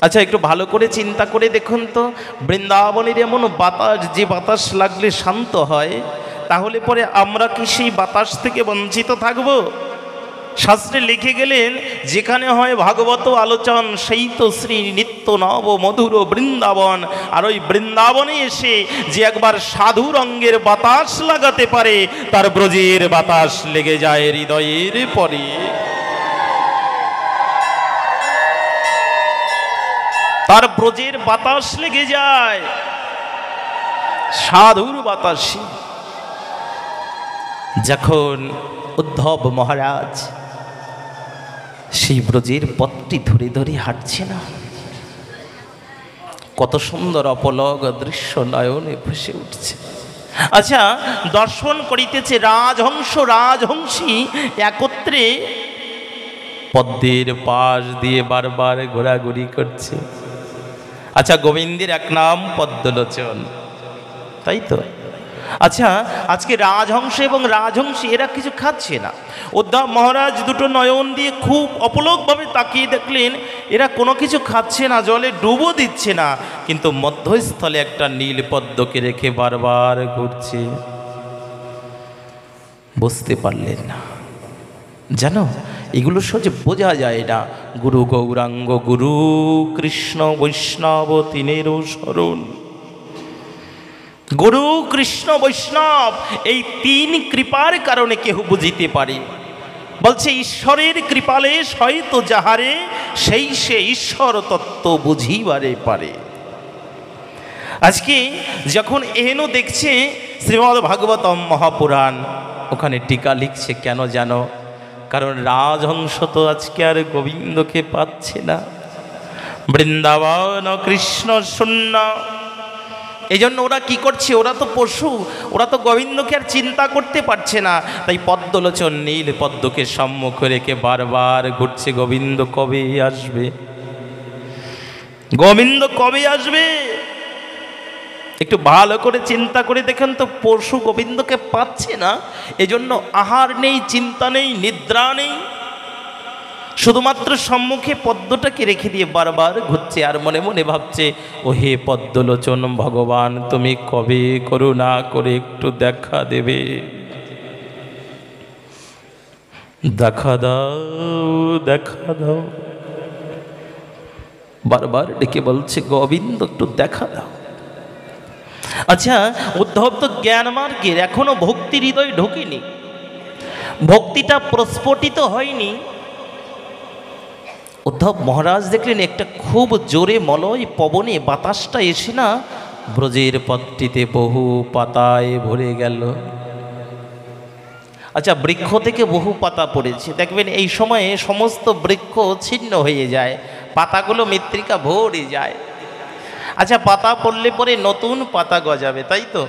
আচ্ছা, একটু ভালো করে চিন্তা করে দেখুন তো, বৃন্দাবনের এমন বাতাস, যে বাতাস লাগলে শান্ত হয়, তাহলে পরে আমরা কি সেই বাতাস থেকে বঞ্চিত থাকব? শাস্ত্রে লিখে গেলেন, যেখানে হয় ভাগবত আলোচন সেই তো শ্রী নিত্য নব মধুর বৃন্দাবন। আর ওই বৃন্দাবনে এসে যে একবার সাধুর অঙ্গের বাতাস লাগাতে পারে, তার ব্রজের বাতাস লেগে যায় হৃদয়ের পরে। তার ব্রজের বাতাস লেগে যায়, সাধুর বাতাসে। যখন উদ্ধব মহারাজ সেই ব্রজের পথটি ধরে ধরে হাঁটছে না, কত সুন্দর অপলক দৃশ্য নয়নে ভেসে উঠছে। আচ্ছা, দর্শন করিতেছে রাজহংস রাজহংসী একত্রে পদ্মের পাশ দিয়ে বারবার ঘোরাঘুরি করছে। আচ্ছা, গোবিন্দের এক নাম পদ্মলোচন, তাই তো? আচ্ছা, আজকে রাজহংস এবং রাজহংসী এরা কিছু খাচ্ছে না। উদ্ধব মহারাজ দুটো নয়ন দিয়ে খুব অপলকভাবে তাকিয়ে দেখলেন এরা কোনো কিছু খাচ্ছে না, জলে ডুবো দিচ্ছে না, কিন্তু মধ্যস্থলে একটা নীল পদ্মকে রেখে বারবার ঘুরছে। বুঝতে পারলেন না? জানো, এগুলো সহজে বোঝা যায় না। গুরু গৌরাঙ্গ, গুরু কৃষ্ণ বৈষ্ণব তিনেরও শরণ। গুরু কৃষ্ণ বৈষ্ণব এই তিন কৃপার কারণে কেহ বুঝিতে পারে। বলছে, ঈশ্বরের কৃপালে হয়তো যাহারে, সেই সে ঈশ্বর তত্ত্ব বুঝিবারে পারে। আজকে যখন এহেন দেখছে শ্রীমদ্ ভাগবতম মহাপুরাণ, ওখানে টিকা লিখছে কেন জানো? কারণ রাজহংস তো আজকে আর গোবিন্দকে পাচ্ছে না, বৃন্দাবন কৃষ্ণ শূন্য। এই জন্য ওরা কি করছে? ওরা তো পশু, ওরা তো গোবিন্দকে আর চিন্তা করতে পারছে না। তাই পদ্মলোচন নীল পদ্মকে সম্মুখে রেখে বারবার ঘুরছে, গোবিন্দ কবে আসবে, গোবিন্দ কবে আসবে। একটু ভালো করে চিন্তা করে দেখেন তো, পশু গোবিন্দকে পাচ্ছে না, এজন্য আহার নেই, চিন্তা নেই, নিদ্রা নেই, শুধুমাত্র সম্মুখে পদ্মটাকে রেখে দিয়ে বারবার ঘুরছে আর মনে মনে ভাবছে, ও হে পদ্মলোচন ভগবান, তুমি কবে করুণা করে একটু দেখা দেবে, দেখা দাও, দেখা দাও। বারবার ডেকে বলছে, গোবিন্দ একটু দেখা দাও। আচ্ছা, উদ্ধব তো জ্ঞান মার্গের, এখনো ভক্তির হৃদয় ঢোকেনি, ভক্তিটা প্রস্ফুটিত হয়নি। উদ্ধব মহারাজ দেখলেন একটা খুব জোরে মলয় পবনে বাতাসটা এসে না ব্রজের পথটিতে বহু পাতায় ভরে গেল। আচ্ছা, বৃক্ষ থেকে বহু পাতা পড়েছে, দেখবেন এই সময়ে সমস্ত বৃক্ষ ছিন্ন হয়ে যায়, পাতাগুলো মৃত্তিকা ভরে যায়। আচ্ছা, পাতা পড়লে পরে নতুন পাতা গজাবে, তাই তো?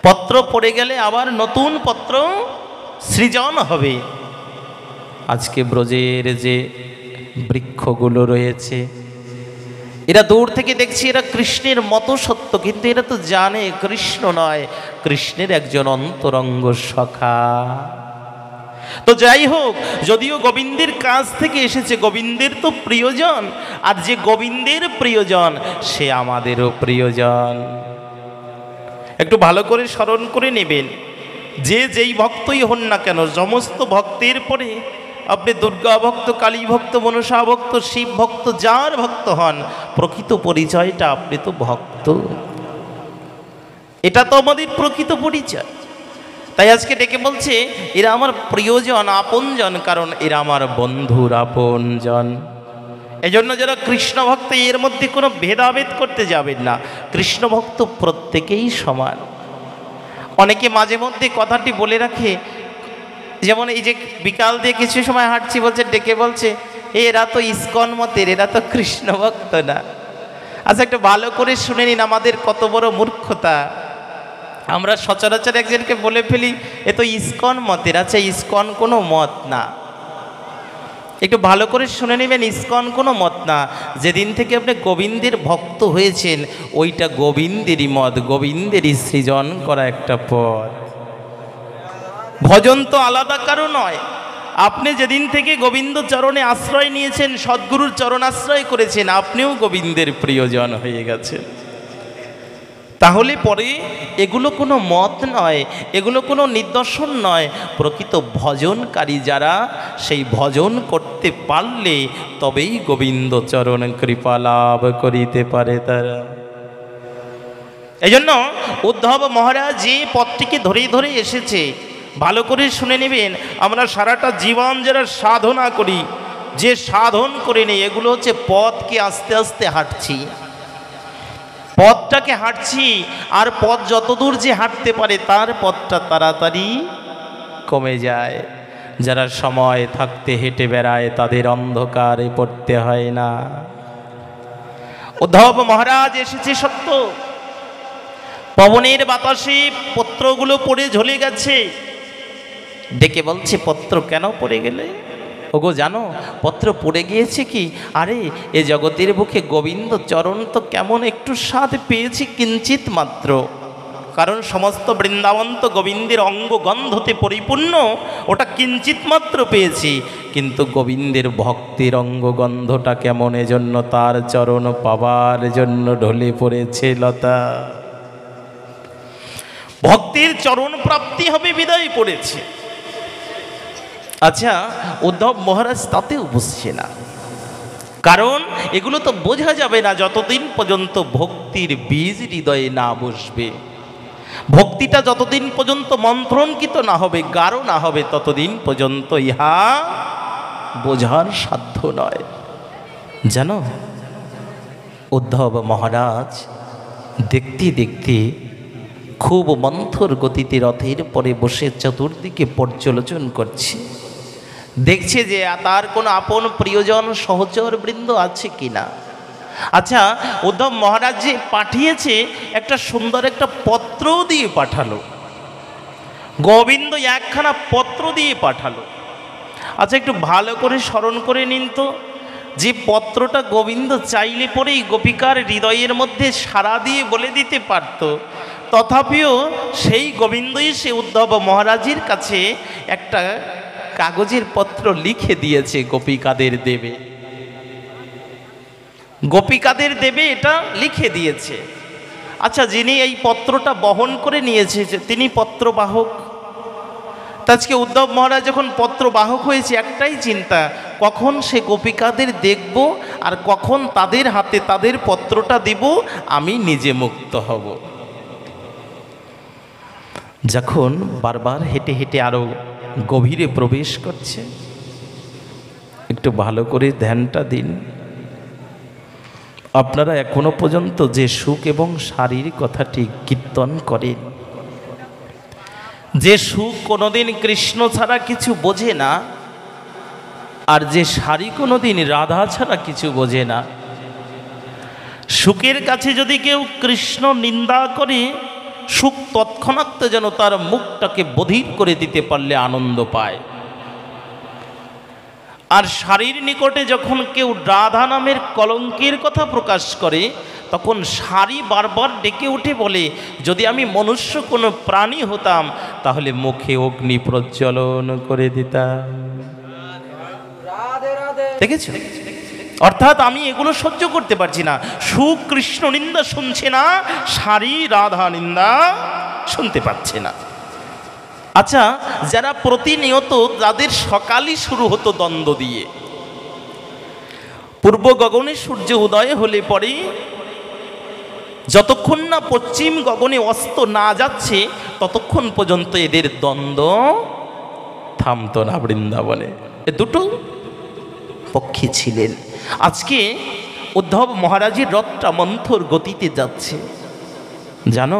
পত্র পড়ে গেলে আবার নতুন পত্র সৃজন হবে। আজকে ব্রজের যে বৃক্ষগুলো রয়েছে, এরা দূর থেকে দেখছি এরা কৃষ্ণের মতো সত্য, কিন্তু এরা তো জানে কৃষ্ণ নয়, কৃষ্ণের একজন অন্তরঙ্গ সখা। তো যাই হোক, যদিও গোবিন্দের কাছ থেকে এসেছে, গোবিন্দের তো প্রিয়জন, আর যে গোবিন্দের প্রিয়জন সে আমাদেরও প্রিয়জন। একটু ভালো করে স্মরণ করে নেবেন, যে যেই ভক্তই হন না কেন, সমস্ত ভক্তের পরে আপনি দুর্গা ভক্ত, কালী ভক্ত, মনসা ভক্ত, শিব ভক্ত, যার ভক্ত হন, প্রকৃত পরিচয়টা আপনি তো ভক্ত, এটা তো আমাদের প্রকৃত পরিচয়। তাই আজকে ডেকে বলছে এরা আমার প্রিয়জন, আপনজন, কারণ এরা আমার বন্ধুর আপনজন। এই জন্য যারা কৃষ্ণ ভক্ত, এর মধ্যে কোনো ভেদাভেদ করতে যাবেন না, কৃষ্ণ ভক্ত প্রত্যেকেই সমান। অনেকে মাঝে মধ্যে কথাটি বলে রাখে, যেমন এই যে বিকাল দিয়ে কিছু সময় হাঁটছি, বলছে ডেকে বলছে এরা তো ইস্কন মতের, এরা তো কৃষ্ণ ভক্ত না। আচ্ছা একটু ভালো করে শুনে নিন আমাদের কত বড় মূর্খতা। আমরা সচরাচর একজনকে বলে ফেলি এ তো ইসকন মতের। আচ্ছা ইসকন কোনো মত না, একটু ভালো করে শুনে নেবেন, ইসকন কোনো মত না। যেদিন থেকে আপনি গোবিন্দের ভক্ত হয়েছেন ওইটা গোবিন্দেরই মত, গোবিন্দেরই সৃজন করা একটা পথ। ভজন তো আলাদা কারো নয়। আপনি যেদিন থেকে গোবিন্দ চরণে আশ্রয় নিয়েছেন, সদ্গুরুর চরণ আশ্রয় করেছেন, আপনিও গোবিন্দের প্রিয়জন হয়ে গেছেন। তাহলে পরে এগুলো কোনো মত নয়, এগুলো কোনো নিদর্শন নয়। প্রকৃত ভজনকারী যারা, সেই ভজন করতে পারলে তবেই গোবিন্দ চরণ কৃপা লাভ করিতে পারে তারা। এই জন্য উদ্ধব মহারাজ যে পথটিকে ধরে ধরে এসেছে, ভালো করে শুনে নেবেন। আমরা সারাটা জীবন যারা সাধনা করি, যে সাধন করে নেই, এগুলো হচ্ছে পথকে আস্তে আস্তে হাঁটছি, পথটাকে হাঁটছি। আর পথ যতদূর যে হাঁটতে পারে তার পথটা তাড়াতাড়ি কমে যায়। যারা সময় থাকতে হেঁটে বেড়ায় তাদের অন্ধকারে পড়তে হয় না। উদ্ধব মহারাজ এসেছে সত্য, পবনের বাতাসে পত্রগুলো পড়ে ঝলে গেছে। ডেকে বলছে পত্র কেন পড়ে গেলে? ওগো জানো পত্র পড়ে গিয়েছে কি? আরে এ জগতের বুকে গোবিন্দ চরণ তো কেমন একটু স্বাদ পেয়েছি কিঞ্চিত মাত্র, কারণ সমস্ত বৃন্দাবন তো গোবিন্দের অঙ্গ গন্ধতে পরিপূর্ণ, ওটা কিঞ্চিত মাত্র পেয়েছি। কিন্তু গোবিন্দের ভক্তির অঙ্গ গন্ধটা কেমন, এজন্য তার চরণ পাবার জন্য ঢলে পড়েছে লতা। ভক্তির চরণ প্রাপ্তি হবে বিদায় পড়েছে। আচ্ছা উদ্ধব মহারাজ তাতেও বুঝছে না, কারণ এগুলো তো বোঝা যাবে না যতদিন পর্যন্ত ভক্তির বীজ হৃদয়ে না বসবে। ভক্তিটা যতদিন পর্যন্ত মন্ত্রণকৃত না হবে, গাঢ় না হবে, ততদিন পর্যন্ত ইহা বোঝার সাধ্য নয়। জানো উদ্ধব মহারাজ দেখতে দেখতে খুব মন্থর গতিতে রথের পরে বসে চতুর্দিকে পর্যালোচন করছে, দেখছে যে তার কোনো আপন প্রিয়জন সহচর বৃন্দ আছে কিনা। আচ্ছা উদ্ধব মহারাজ যে পাঠিয়েছে একটা সুন্দর একটা পত্র দিয়ে পাঠালো, গোবিন্দ একখানা পত্র দিয়ে পাঠালো। আচ্ছা একটু ভালো করে স্মরণ করে নিন তো, যে পত্রটা গোবিন্দ চাইলে পরেই গোপিকার হৃদয়ের মধ্যে সাড়া দিয়ে বলে দিতে পারত, তথাপিও সেই গোবিন্দই সে উদ্ধব মহারাজের কাছে একটা কাগজের পত্র লিখে দিয়েছে, গোপিকাদের দেবে, গোপিকাদের দেবে এটা লিখে দিয়েছে। আচ্ছা যিনি এই পত্রটা বহন করে নিয়েছে তিনি পত্রবাহক। আজকে উদ্ধব মহারাজ যখন পত্রবাহক হয়েছে একটাই চিন্তা, কখন সে গোপিকাদের দেখব আর কখন তাদের হাতে তাদের পত্রটা দিব, আমি নিজে মুক্ত হব। যখন বারবার হেঁটে হেঁটে আরো গভীরে প্রবেশ করছে, একটু ভালো করে ধ্যানটা দিন। আপনারা এখনো পর্যন্ত যে সুখ এবং শারীর কথাটি কীর্তন করেন, যে সুখ কোনোদিন কৃষ্ণ ছাড়া কিছু বোঝে না, আর যে শারী কোনোদিন রাধা ছাড়া কিছু বোঝে না, সুখের কাছে যদি কেউ কৃষ্ণ নিন্দা করে, সুখ তৎক্ষণাৎ যেন তার মুখটাকে বধির করে দিতে পারলে আনন্দ পায়। আর শারীর নিকটে যখন কেউ রাধা নামের কলঙ্কের কথা প্রকাশ করে, তখন শারী বারবার ডেকে উঠে বলে, যদি আমি মনুষ্য কোনো প্রাণী হতাম তাহলে মুখে অগ্নি প্রজ্বলন করে দিতাম। দেখেছো? অর্থাৎ আমি এগুলো সহ্য করতে পারছি না। সুখ কৃষ্ণ নিন্দা শুনছে না, শারী রাধা নিন্দা শুনতে পাচ্ছে না। আচ্ছা যারা প্রতিনিয়ত, যাদের সকালই শুরু হতো দ্বন্দ্ব দিয়ে, পূর্ব গগনে সূর্য উদয় হলে পরে যতক্ষণ না পশ্চিম গগনে অস্ত না যাচ্ছে ততক্ষণ পর্যন্ত এদের দ্বন্দ্ব থামতো না বৃন্দাবনে। এ দুটো পক্ষী ছিলেন। আজকে উদ্ধব মহারাজের রথটা মন্থর গতিতে যাচ্ছে, জানো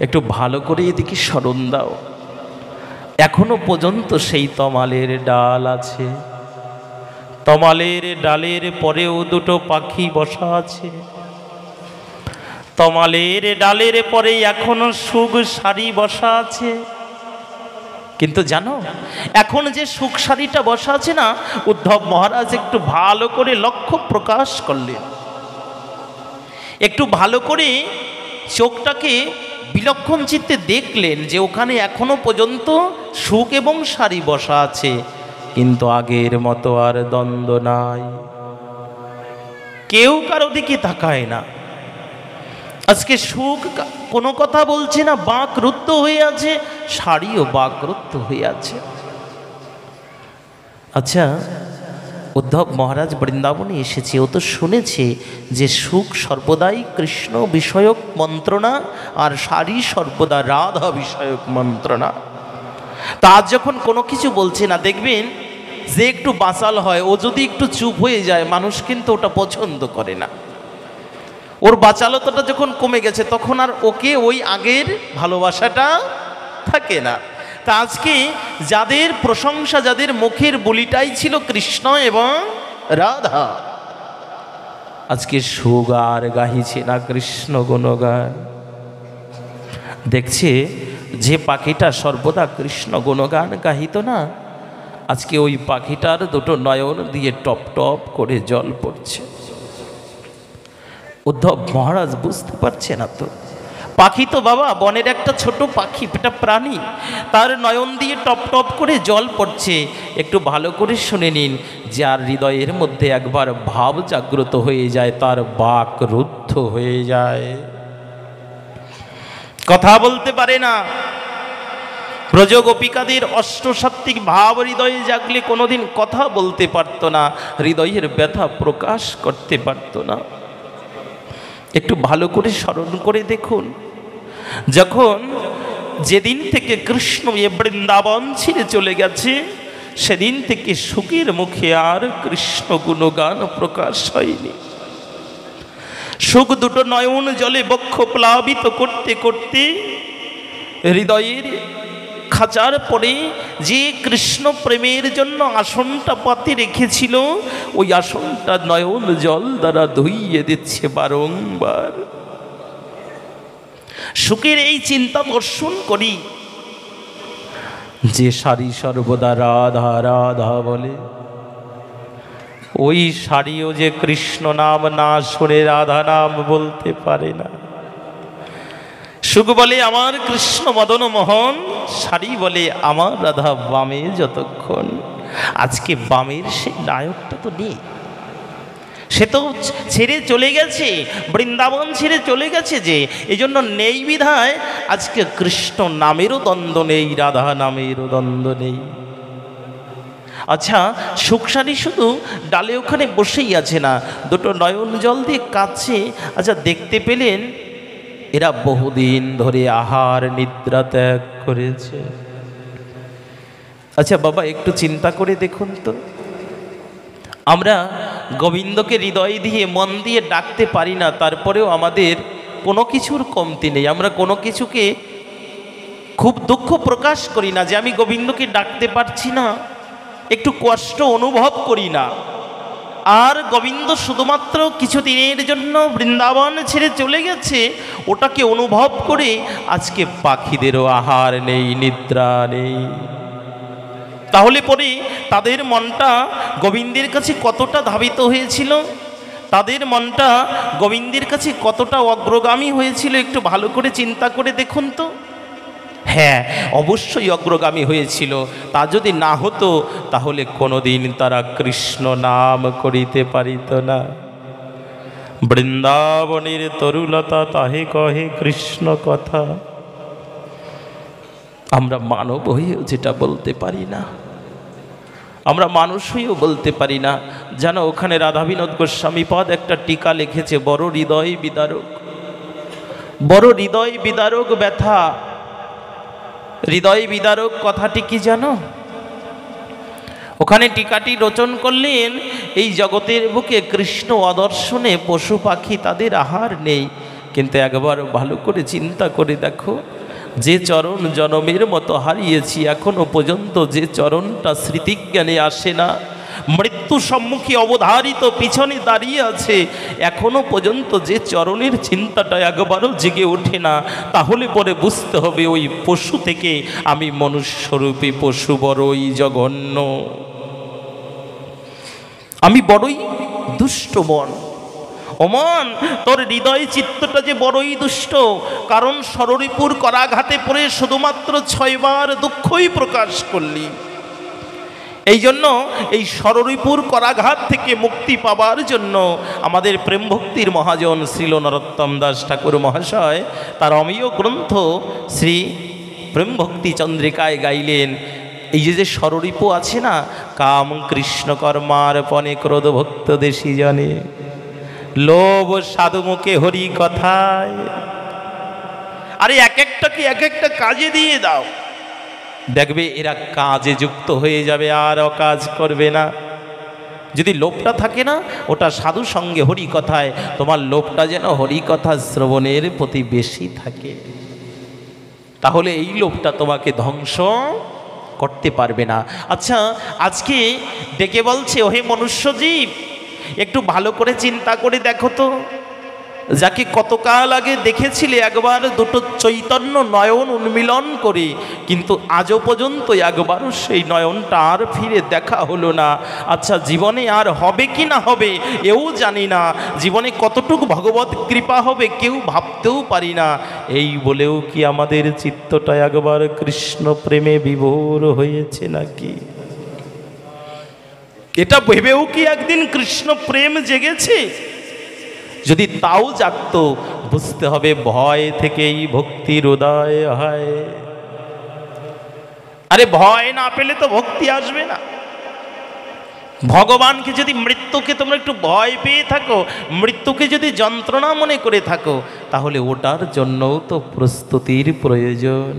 একটু ভালো করে এদিকে স্মরণ দাও, এখনো পর্যন্ত সেই তমালের ডাল আছে, তমালের ডালের পরেও দুটো পাখি বসা আছে। তমালের ডালের পরে এখনো সুখ সারি বসা আছে। কিন্তু জানো, এখন যে সুখ সারিটা বসা আছে না, উদ্ধব মহারাজ একটু ভালো করে লক্ষ্য প্রকাশ করলেন, একটু ভালো করে চোখটাকে বিলক্ষণ চিত্তে দেখলেন যে ওখানে এখনো পর্যন্ত সুখ এবং সারি বসা আছে, কিন্তু আগের মতো আর দ্বন্দ্ব নাই, কেউ কারো দিকে তাকায় না। আজকে সুখ কোনো কথা বলছে না, বাকরুদ্ধ হয়ে আছে, সারিও বাকরুদ্ধ হয়ে আছে। আচ্ছা, উদ্ধব মহারাজ বৃন্দাবনে এসেছে, ও তো শুনেছে যে সুখ সর্বদাই কৃষ্ণ বিষয়ক মন্ত্রণা আর সারি সর্বদা রাধা বিষয়ক মন্ত্রণা। তা আজ যখন কোনো কিছু বলছে না, দেখবেন যে একটু বাচাল হয়, ও যদি একটু চুপ হয়ে যায়, মানুষ কিন্তু ওটা পছন্দ করে না। ওর বাচালতাটা যখন কমে গেছে, তখন আর ওকে ওই আগের ভালোবাসাটা থাকে না। তা আজকে যাদের প্রশংসা, যাদের মুখের বলিটাই ছিল কৃষ্ণ এবং রাধা, আজকে সুখ আর গাহিছে না কৃষ্ণ গুণগান। দেখছে যে পাখিটা সর্বদা কৃষ্ণ গুণগান গাহিত না, আজকে ওই পাখিটার দুটো নয়ন দিয়ে টপ টপ করে জল পড়ছে। উদ্ধব মহারাজ বুঝতে পারছে না তো, পাখি তো বাবা বনের একটা ছোট পাখি, এটা প্রাণী, তার নয়ন দিয়ে টপ টপ করে জল পড়ছে। একটু ভালো করে শুনে নিন, যার হৃদয়ের মধ্যে একবার ভাব জাগ্রত হয়ে যায়, তার বাক রুদ্ধ হয়ে যায়, কথা বলতে পারে না। ব্রজ গোপিকাদের অষ্টসাত্ত্বিক ভাব হৃদয়ে জাগলে কোনোদিন কথা বলতে পারতো না, হৃদয়ের ব্যথা প্রকাশ করতে পারতো না। একটু ভালো করে স্মরণ করে দেখুন, যখন যেদিন থেকে কৃষ্ণ এ বৃন্দাবন ছেড়ে চলে গেছে, সেদিন থেকে সুখের মুখে আর কৃষ্ণ গুণগান প্রকাশ হয়নি। সুখ দুটো নয়ন জলে বক্ষ প্লাবিত করতে করতে হৃদয়ের খাঁচার পরে যে কৃষ্ণ প্রেমের জন্য আসনটা পাতে রেখেছিল, ওই আসনটা নয়ন জল দ্বারা ধুইয়ে দিচ্ছে বারংবার। সুখের এই চিন্তা বর্ষণ করি, যে সারি সর্বদা রাধা রাধা বলে, ওই সারিও যে কৃষ্ণ নাম না শুনে রাধা নাম বলতে পারে না। সুখ বলে আমার কৃষ্ণ মদন মোহন, সারি বলে আমার রাধা বামে যতক্ষণ। আজকে বামের সেই নায়কটা তো নেই, সে তো ছেড়ে চলে গেছে, বৃন্দাবন ছেড়ে চলে গেছে, যে এই জন্য নেই বিধায় আজকে কৃষ্ণ নামেরও দ্বন্দ্ব নেই, রাধা নামেরও দ্বন্দ্ব নেই। আচ্ছা, সুখসারি শুধু ডালে ওখানে বসেই আছে না, দুটো নয়ন জল দিয়ে কাঁদছে। আচ্ছা, দেখতে পেলেন এরা বহুদিন ধরে আহার নিদ্রা ত্যাগ করেছে। আচ্ছা বাবা, একটু চিন্তা করে দেখুন তো, আমরা গোবিন্দকে হৃদয় দিয়ে মন দিয়ে ডাকতে পারি না, তারপরেও আমাদের কোনো কিছুর কমতি নেই। আমরা কোনো কিছুকে খুব দুঃখ প্রকাশ করি না যে আমি গোবিন্দকে ডাকতে পারছি না, একটু কষ্ট অনুভব করি না। আর গোবিন্দ শুধুমাত্র কিছুদিনের জন্য বৃন্দাবন ছেড়ে চলে গেছে, ওটাকে অনুভব করে আজকে পাখিদেরও আহার নেই, নিদ্রা নেই। তাহলে পরে তাদের মনটা গোবিন্দের কাছে কতটা ধাবিত হয়েছিল, তাদের মনটা গোবিন্দের কাছে কতটা অগ্রগামী হয়েছিল, একটু ভালো করে চিন্তা করে দেখুন তো। হ্যাঁ, অবশ্যই অগ্রগামী হয়েছিল। তা যদি না হতো তাহলে কোনোদিন তারা কৃষ্ণ নাম করিতে পারিত না। বৃন্দাবনের তরুলতা তাহে কহে কৃষ্ণ কথা। আমরা মানব হয়েও যেটা বলতে পারি না, আমরা মানুষ হয়েও বলতে পারি না। জানো, ওখানে রাধা বিনোদ গোস্বামী পদ একটা টিকা লিখেছে, বড় হৃদয় বিদারক, বড় হৃদয় বিদারক ব্যথা। হৃদয় বিদারক কথাটি কি জানো? ওখানে টিকাটি রচন করলেন, এই জগতের বুকে কৃষ্ণ অদর্শনে পশু পাখি তাদের আহার নেই, কিন্তু একবার ভালো করে চিন্তা করে দেখো, যে চরণ জনমের মতো হারিয়েছি, এখনো পর্যন্ত যে চরণটা স্মৃতিজ্ঞানে আসে না, মৃত্যু সম্মুখী অবধারিত পিছনে দাঁড়িয়ে আছে, এখনো পর্যন্ত যে চরণের চিন্তাটা একবারও জেগে ওঠে না, তাহলে পরে বুঝতে হবে ওই পশু থেকে আমি মনুষ্যরূপী পশু বড়ই জঘন্য, আমি বড়ই দুষ্ট মন। ও মন, তোর হৃদয় চিত্তটা যে বড়ই দুষ্ট, কারণ ষড়রিপুর করাঘাতে পড়ে শুধুমাত্র 6 বার দুঃখই প্রকাশ করলি। এই জন্য এই ষড়রিপুর করাঘাত থেকে মুক্তি পাবার জন্য আমাদের প্রেম ভক্তির মহাজন শ্রীল নরোত্তম দাস ঠাকুর মহাশয় তার অমীয় গ্রন্থ শ্রী প্রেম ভক্তি চন্দ্রিকায় গাইলেন, এই যে ষড়রিপু আছে না, কাম কৃষ্ণ কর্মার্পণে ক্রোধ ভক্ত দেশি জনে, লোভ সাধু মুখে হরি কথায়। আরে এক একটাকে এক একটা কাজে দিয়ে দাও, দেখবে এরা কাজে যুক্ত হয়ে যাবে, আর অকাজ করবে না। যদি লোভটা থাকে না, ওটা সাধু সঙ্গে হরি কথায়, তোমার লোভটা যেন হরি কথা শ্রবণের প্রতি বেশি থাকে, তাহলে এই লোভটা তোমাকে ধ্বংস করতে পারবে না। আচ্ছা, আজকে ডেকে বলছে, ওহে মনুষ্য জীব, একটু ভালো করে চিন্তা করে দেখো তো, যাকে কতকাল আগে দেখেছিলে একবার দুটো চৈতন্য নয়ন উন্মিলন করে, কিন্তু আজও পর্যন্ত একবারও সেই নয়নটা আর ফিরে দেখা হলো না। আচ্ছা, জীবনে আর হবে কি না হবে এও জানি না, জীবনে কতটুকু ভগবত কৃপা হবে কেউ ভাবতেও পারি না। এই বলেও কি আমাদের চিত্তটা একবার কৃষ্ণ প্রেমে বিভোর হয়েছে নাকি? এটা ভেবেও কি একদিন কৃষ্ণ প্রেম জেগেছে? যদি তাও জাগত, বুঝতে হবে ভয় থেকেই ভক্তির উদয় হয়। আরে ভয় না পেলে তো ভক্তি আসবে না। ভগবানকে যদি, মৃত্যুকে তোমরা একটু ভয় পেয়ে থাকো, মৃত্যুকে যদি যন্ত্রণা মনে করে থাকো, তাহলে ওটার জন্যও তো প্রস্তুতির প্রয়োজন।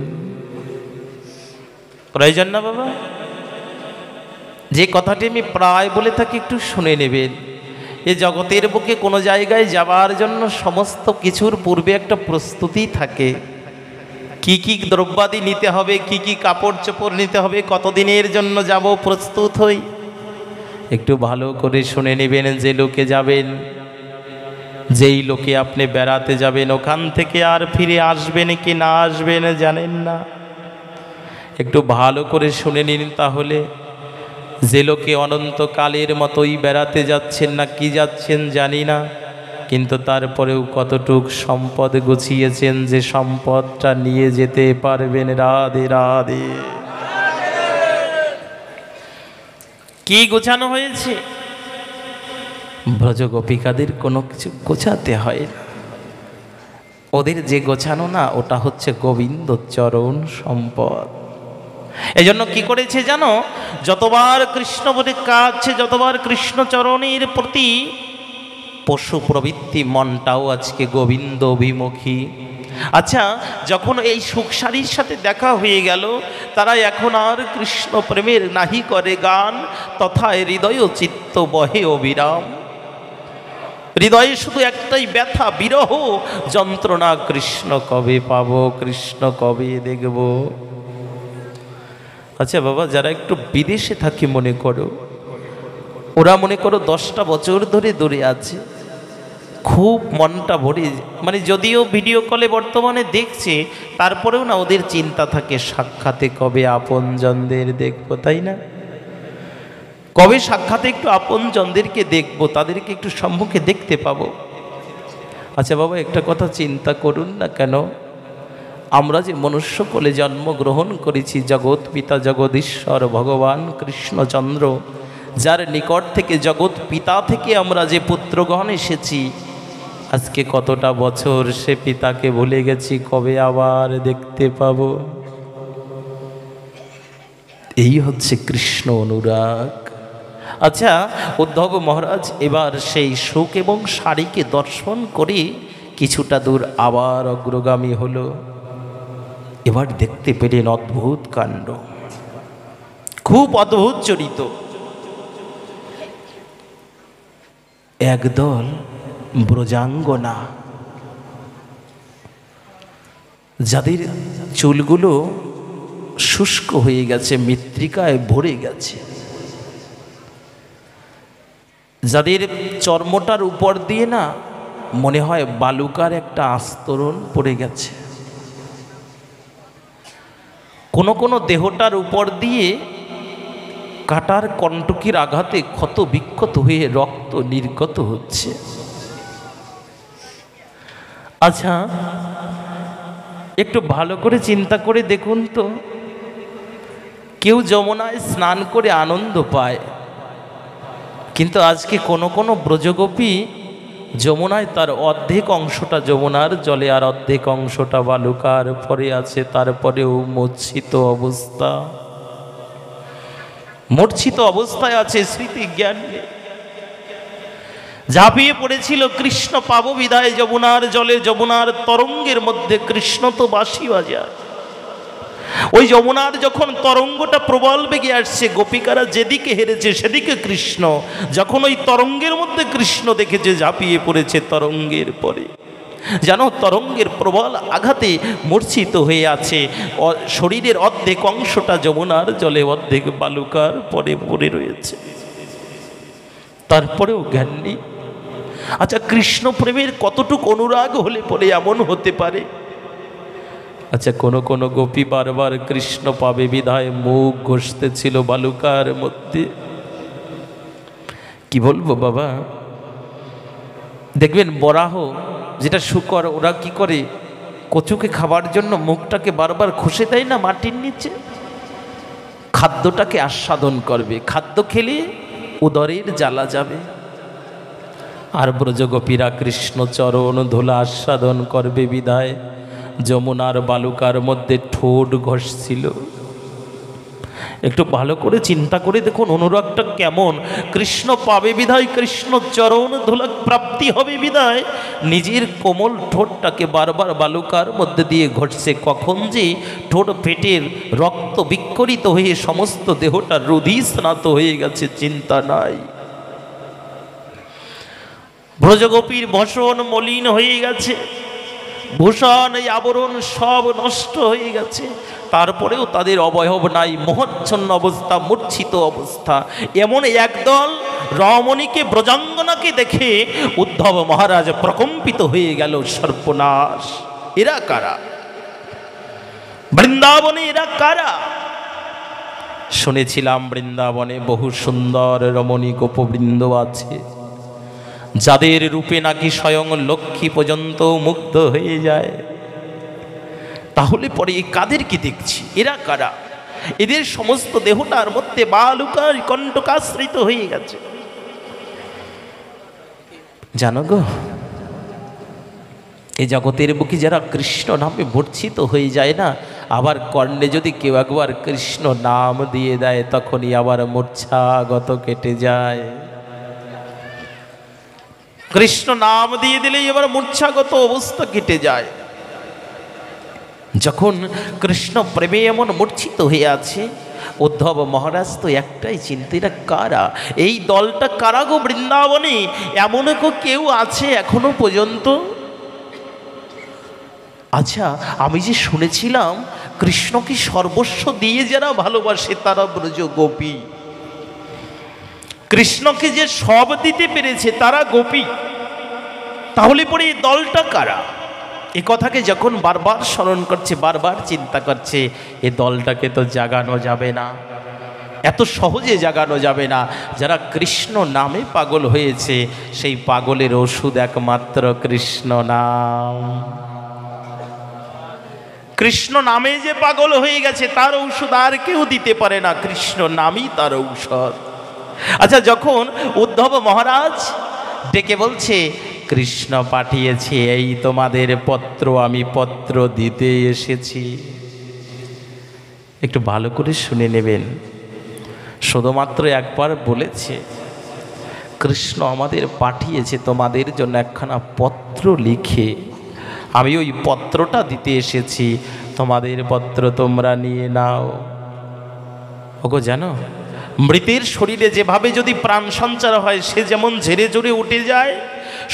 প্রয়োজন না বাবা? যে কথাটি আমি প্রায় বলে থাকি একটু শুনে নেবেন। এ জগতের বুকে কোনো জায়গায় যাবার জন্য সমস্ত কিছুর পূর্বে একটা প্রস্তুতি থাকে। কি কি দ্রব্যাদি নিতে হবে, কি কি কাপড় চোপড় নিতে হবে, কতদিনের জন্য যাব, প্রস্তুত হই। একটু ভালো করে শুনে নেবেন। যে লোকে যাবেন, যেই লোকে আপনি বেড়াতে যাবেন, ওখান থেকে আর ফিরে আসবেন কি না আসবেন জানেন না। একটু ভালো করে শুনে নিন তাহলে। যে লোকে অনন্তকালের মতোই বেড়াতে যাচ্ছেন না কি যাচ্ছেন জানি না, কিন্তু তারপরেও কতটুক সম্পদ গুছিয়েছেন যে সম্পদটা নিয়ে যেতে পারবেন। রাধে রাধে। কি গোছানো হয়েছে? ব্রজ গোপিকাদের কোনো কিছু গোছাতে হয় না, ওদের যে গোছানো না ওটা হচ্ছে গোবিন্দ চরণ সম্পদ। এই জন্য কি করেছে জানো, যতবার কৃষ্ণ বলে কাছে, যতবার কৃষ্ণ চরণের প্রতি পশু প্রবৃত্তি, মনটাও আজকে গোবিন্দ অভিমুখী। আচ্ছা, যখন এই সুখসারীর সাথে দেখা হয়ে গেল, তারা এখন আর কৃষ্ণ প্রেমের নাহি করে গান, তথায় হৃদয় ও চিত্ত বহে অবিরাম। হৃদয়ে শুধু একটাই ব্যথা, বিরহ যন্ত্রণা, কৃষ্ণ কবে পাবো, কৃষ্ণ কবে দেখব। আচ্ছা বাবা, যারা একটু বিদেশে থাকে মনে করো, ওরা মনে করো 10টা বছর ধরে দূরে আছে, খুব মনটা ভরে, মানে যদিও ভিডিও কলে বর্তমানে দেখছে, তারপরেও না ওদের চিন্তা থাকে সাক্ষাতে কবে আপনজনদের দেখবো, তাই না? কবে সাক্ষাতে একটু আপনজনদেরকে দেখবো, তাদেরকে একটু সম্মুখে দেখতে পাবো। আচ্ছা বাবা, একটা কথা চিন্তা করুন না কেন, আমরা যে মনুষ্য কোলে জন্মগ্রহণ করেছি, জগৎ পিতা জগদীশ্বর ভগবান কৃষ্ণচন্দ্র, যার নিকট থেকে, জগৎ পিতা থেকে আমরা যে পুত্রগণ এসেছি, আজকে কতটা বছর সে পিতাকে ভুলে গেছি, কবে আবার দেখতে পাব। এই হচ্ছে কৃষ্ণ অনুরাগ। আচ্ছা, উদ্ধব মহারাজ এবার সেই সুখ এবং শাড়িকে দর্শন করে কিছুটা দূর আবার অগ্রগামী হলো। এবার দেখতে পেলেন অদ্ভুত কাণ্ড, খুব অদ্ভুত চরিত। একদল ব্রজাঙ্গনা, যাদের চুলগুলো শুষ্ক হয়ে গেছে, মৃত্তিকায় ভরে গেছে, যাদের চর্মটার উপর দিয়ে না মনে হয় বালুকার একটা আস্তরণ পড়ে গেছে, কোনো কোনো দেহটার উপর দিয়ে কাটার কণ্টকির আঘাতে ক্ষত বিক্ষত হয়ে রক্ত নির্গত হচ্ছে। আচ্ছা, একটু ভালো করে চিন্তা করে দেখুন তো, কেউ যমুনায় স্নান করে আনন্দ পায়, কিন্তু আজকে কোনো কোনো ব্রজগোপী যমুনায় তার অর্ধেক অংশটা যমুনার জলে আর অর্ধেক অংশটা বালুকার পরে আছে, তারপরেও মূর্ছিত অবস্থা, মূর্ছিত অবস্থায় আছে, স্মৃতি জ্ঞান নেই। ঝাঁপিয়ে পড়েছিল কৃষ্ণ পাবো বিধায় যমুনার জলে, যমুনার তরঙ্গের মধ্যে কৃষ্ণ তো বাঁশি বাজায়। ওই যমুনার যখন তরঙ্গটা প্রবল বেগে আসছে, গোপিকারা যেদিকে হেরেছে সেদিকে কৃষ্ণ, যখন ওই তরঙ্গের মধ্যে কৃষ্ণ দেখেছে, ঝাঁপিয়ে পড়েছে তরঙ্গের পরে। জানো, তরঙ্গের প্রবল আঘাতে মূর্ছিত হয়ে আছে, শরীরের অর্ধেক অংশটা যমুনার জলে, অর্ধেক বালুকার পরে পড়ে রয়েছে, তারপরেও জ্ঞান নেই। আচ্ছা, কৃষ্ণ প্রেমের কতটুকু অনুরাগ হলে পরে এমন হতে পারে? আচ্ছা, কোনো কোনো গোপী বারবার কৃষ্ণ পাবে বিধায় মুখ ঘষতেছিল বালুকার মধ্যে। কি বলবো বাবা, দেখবেন বরাহ যেটা শুকর, ওরা কি করে, কচুকে খাবার জন্য মুখটাকে বারবার ঘষে দেয় না মাটির নিচে, খাদ্যটাকে আস্বাদন করবে, খাদ্য খেলে উদরের জ্বালা যাবে। আর ব্রজগোপীরা কৃষ্ণ চরণ ধুলা আস্বাদন করবে বিধায় যমুনার বালুকার মধ্যে ঠোঁট ঘষছিল। একটু ভালো করে চিন্তা করে দেখুন অনুরাগটা কেমন। কৃষ্ণ পাবে বিধায়, কৃষ্ণ চরণ ধুলা প্রাপ্তি হবে বিধায় নিজের কোমল ঠোঁটটাকে বারবার বালুকার মধ্যে দিয়ে ঘটছে। কখন যে ঠোঁট ফেটে রক্ত বিক্ষরিত হয়ে সমস্ত দেহটা রুধি স্নাত হয়ে গেছে চিন্তা নাই। ব্রজগোপীর ভূষণ মলিন হয়ে গেছে, ভূষণ এই আবরণ সব নষ্ট হয়ে গেছে, তারপরেও তাদের অবয়ব নাই, মোহচ্ছন্ন অবস্থা, মূর্ছিত অবস্থা। এমন একদল রমণীকে, ব্রজাঙ্গনাকে দেখে উদ্ধব মহারাজ প্রকম্পিত হয়ে গেল। সর্বনাশ, এরা কারা? বৃন্দাবনে এরা কারা? শুনেছিলাম বৃন্দাবনে বহু সুন্দর রমণী গোপবৃন্দ আছে, যাদের রূপে নাকি স্বয়ং লক্ষ্মী পর্যন্ত মুগ্ধ হয়ে যায়। তাহলে পরে কাদের কি দেখছি? এরা কারা? এদের সমস্ত দেহটার মধ্যে বালুকার কণ্টকাশ্রিত হয়ে গেছে। জানো গো, এই জগতের বুকে যারা কৃষ্ণ নামে মূর্ছিত হয়ে যায় না, আবার কর্ণে যদি কেউ একবার কৃষ্ণ নাম দিয়ে দেয়, তখনই আবার মূর্ছাগত কেটে যায়। কৃষ্ণ নাম দিয়ে দিলেই এবার মূর্ছাগত অবস্থা কেটে যায়। যখন কৃষ্ণ প্রেমে এমন মূর্ছিত হয়ে আছে, উদ্ধব মহারাজ তো একটাই চিন্তা, এরা কারা? এই দলটা কারা গো বৃন্দাবনে? এমন কেউ আছে এখনো পর্যন্ত? আচ্ছা, আমি যে শুনেছিলাম কৃষ্ণকে সর্বস্ব দিয়ে যারা ভালোবাসে তারা ব্রজগোপী, কৃষ্ণকে যে সব দিতে পেরেছে তারা গোপী। তাহলে পরে এই দলটা কারা? এ কথাকে যখন বারবার স্মরণ করছে, বারবার চিন্তা করছে, এ দলটাকে তো জাগানো যাবে না, এত সহজে জাগানো যাবে না। যারা কৃষ্ণ নামে পাগল হয়েছে, সেই পাগলের ওষুধ একমাত্র কৃষ্ণ নাম। কৃষ্ণ নামে যে পাগল হয়ে গেছে, তার ঔষধ আর কেউ দিতে পারে না, কৃষ্ণ নামই তার ঔষধ। আচ্ছা, যখন উদ্ধব মহারাজ ডেকে বলছে কৃষ্ণ পাঠিয়েছে, এই তোমাদের পত্র, আমি পত্র দিতে এসেছি, একটু ভালো করে শুনে নেবেন। শুধুমাত্র একবার বলেছে কৃষ্ণ আমাদের পাঠিয়েছে তোমাদের জন্য একখানা পত্র লিখে, আমি ওই পত্রটা দিতে এসেছি, তোমাদের পত্র তোমরা নিয়ে নাও। ওগো জানো, মৃতের শরীরে যেভাবে যদি প্রাণ সঞ্চার হয়, সে যেমন ঝেড়ে ঝরে উঠে যায়,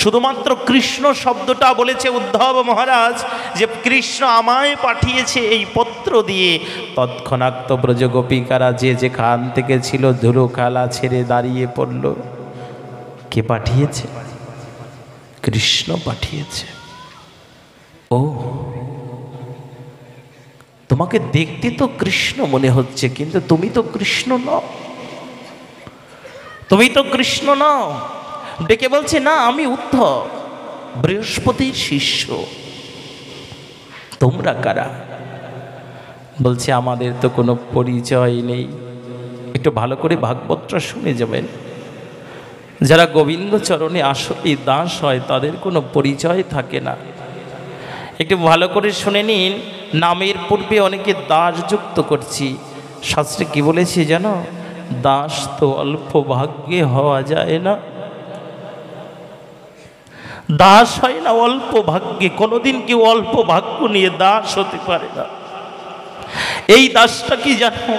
শুধুমাত্র কৃষ্ণ শব্দটা বলেছে উদ্ধব মহারাজ যে কৃষ্ণ আমায় পাঠিয়েছে এই পত্র দিয়ে, তৎক্ষণাৎ ব্রজগোপিকারা যে যেখান থেকে ছিল ধুলো খেলা ছেড়ে দাঁড়িয়ে পড়ল। কে পাঠিয়েছে? কৃষ্ণ পাঠিয়েছে। ও, তোমাকে দেখতে তো কৃষ্ণ মনে হচ্ছে, কিন্তু তুমি তো কৃষ্ণ নও, তুমি তো কৃষ্ণ নও। ডেকে বলছে, না, আমি উদ্ধব, বৃহস্পতির শিষ্য। তোমরা কারা? বলছে, আমাদের তো কোনো পরিচয় নেই। একটু ভালো করে ভাগবতটা শুনে যাবেন। যারা গোবিন্দ চরণে আসলে দাস হয় তাদের কোনো পরিচয় থাকে না। একটু ভালো করে শুনে নিন। নামের পূর্বে অনেকে দাস যুক্ত করছি। শাস্ত্রে কি বলেছে জানো? দাস তো অল্প ভাগ্যে হওয়া যায় না। দাস হয় না অল্প ভাগ্যে। কোনোদিন কেউ অল্প ভাগ্য নিয়ে দাস হতে পারে না। এই দাসটা কি জানো?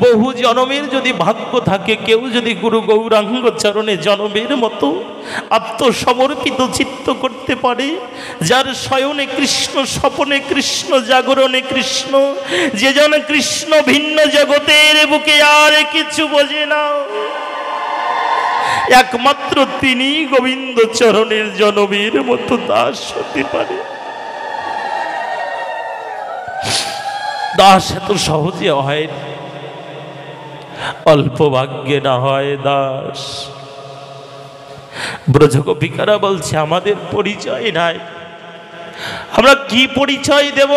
বহু জনমের যদি ভাগ্য থাকে, কেউ যদি গুরু গৌরাঙ্গ চরণে জনমের মতো আত্মসমর্পিত চিত্ত করতে পারে, যার শয়নে কৃষ্ণ, স্বপনে কৃষ্ণ, জাগরণে কৃষ্ণ, যে জন কৃষ্ণ ভিন্ন জগতের বুকে আর কিছু বোঝে না, একমাত্র তিনি গোবিন্দ চরণের জনমের মতো দাস হতে পারে। দাস এত সহজে হয়, অল্প ভাগ্যে না হয় দাস। ব্রজগোপিকারা বলছে, আমাদের পরিচয় নাই, আমরা কি পরিচয় দেব?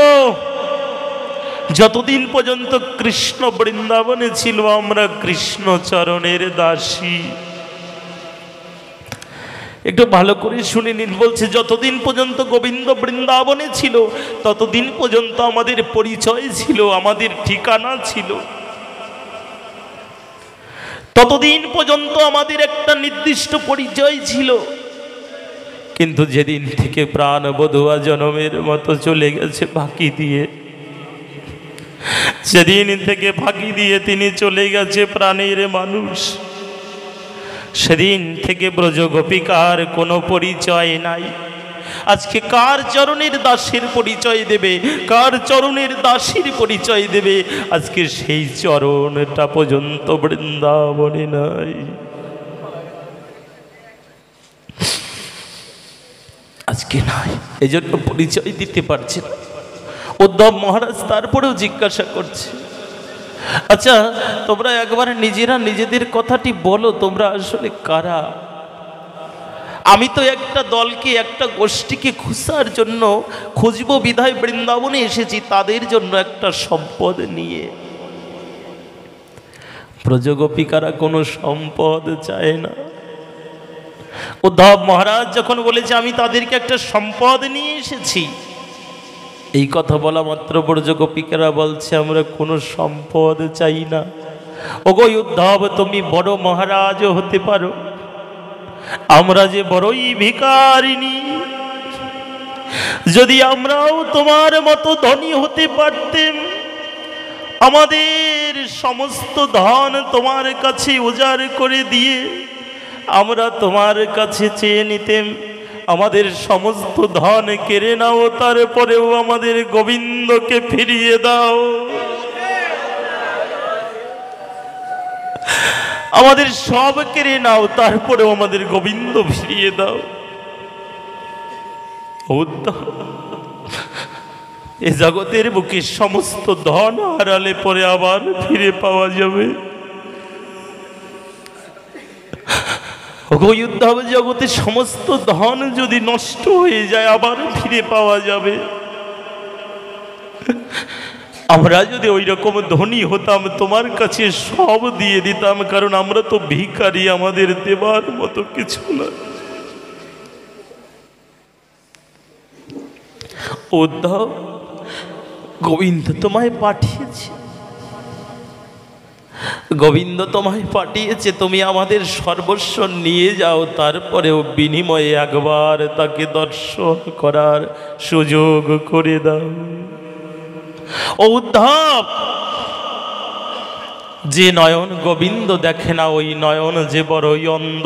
যতদিন পর্যন্ত কৃষ্ণ বৃন্দাবনে ছিল আমরা কৃষ্ণ চরণের দাসী। একটু ভালো করে শুনে নিন। বলছে, যতদিন পর্যন্ত গোবিন্দ বৃন্দাবনে ছিল ততদিন পর্যন্ত আমাদের পরিচয় ছিল, আমাদের ঠিকানা ছিল, ততদিন পর্যন্ত আমাদের একটা নির্দিষ্ট পরিচয় ছিল। কিন্তু যেদিন থেকে প্রাণ বধুয়া জনমের মতো চলে গেছে ফাঁকি দিয়ে, সেদিন থেকে ফাঁকি দিয়ে তিনি চলে গেছে প্রাণের মানুষ, সেদিন থেকে ব্রজগোপিকার কোনো পরিচয় নাই। আজকে কার চরণের দাসের পরিচয় দেবে, কার চরণের দাসীর পরিচয় দেবে? আজকে সেই চরণটা পর্যন্ত বৃন্দাবনে নাই। আজকে নাই, এই জন্য পরিচয় দিতে পারছে না। উদ্ধব মহারাজ তারপরেও জিজ্ঞাসা করছে, আচ্ছা তোমরা একবার নিজেরা নিজেদের কথাটি বলো, তোমরা আসলে কারা? আমি তো একটা দলকে, একটা গোষ্ঠীকে খুঁজার জন্য খুঁজবো বিধায় বৃন্দাবনে এসেছি, তাদের জন্য একটা সম্পদ নিয়ে। ব্রজগোপিকারা কোনো সম্পদ চায় না। উদ্ধব মহারাজ যখন বলেছে আমি তাদেরকে একটা সম্পদ নিয়ে এসেছি, এই কথা বলা মাত্র ব্রজগোপিকারা বলছে, আমরা কোনো সম্পদ চাই না। ওগো উদ্ধব, তুমি বড় মহারাজ হতে পারো, আমরা যে বড়ই ভিখারিনী। যদি আমরাও তোমার মতো ধনী হতে পারতেম, আমাদের সমস্ত ধন তোমার কাছে উজাড় করে দিয়ে আমরা তোমার কাছে চেয়ে নিতেম, আমাদের সমস্ত ধন কেড়ে নাও, তারপরেও আমাদের গোবিন্দকে ফিরিয়ে দাও। আমাদের সব কেড়ে নাও, তারপরেও আমাদের গোবিন্দ ফিরিয়ে দাও। এ জগতের বুকে সমস্ত ধন হারালে পরে আবার ফিরে পাওয়া যাবে? উদ্ধব, জগতে সমস্ত ধন যদি নষ্ট হয়ে যায় আবার ফিরে পাওয়া যাবে? আমরা যদি ওই রকম ধনী হতাম তোমার কাছে সব দিয়ে দিতাম, কারণ আমরা তো ভিখারি, আমাদের দেবার মতো কিছু না। উদ্ধব, গোবিন্দ তোমায় পাঠিয়েছে, গোবিন্দ তোমায় পাঠিয়েছে, তুমি আমাদের সর্বস্ব নিয়ে যাও, তারপরেও বিনিময়ে একবার তাকে দর্শন করার সুযোগ করে দাও। ও উদ্ধব, যে নয়ন গোবিন্দ দেখে না ওই নয়ন যে বড়ই অন্ধ।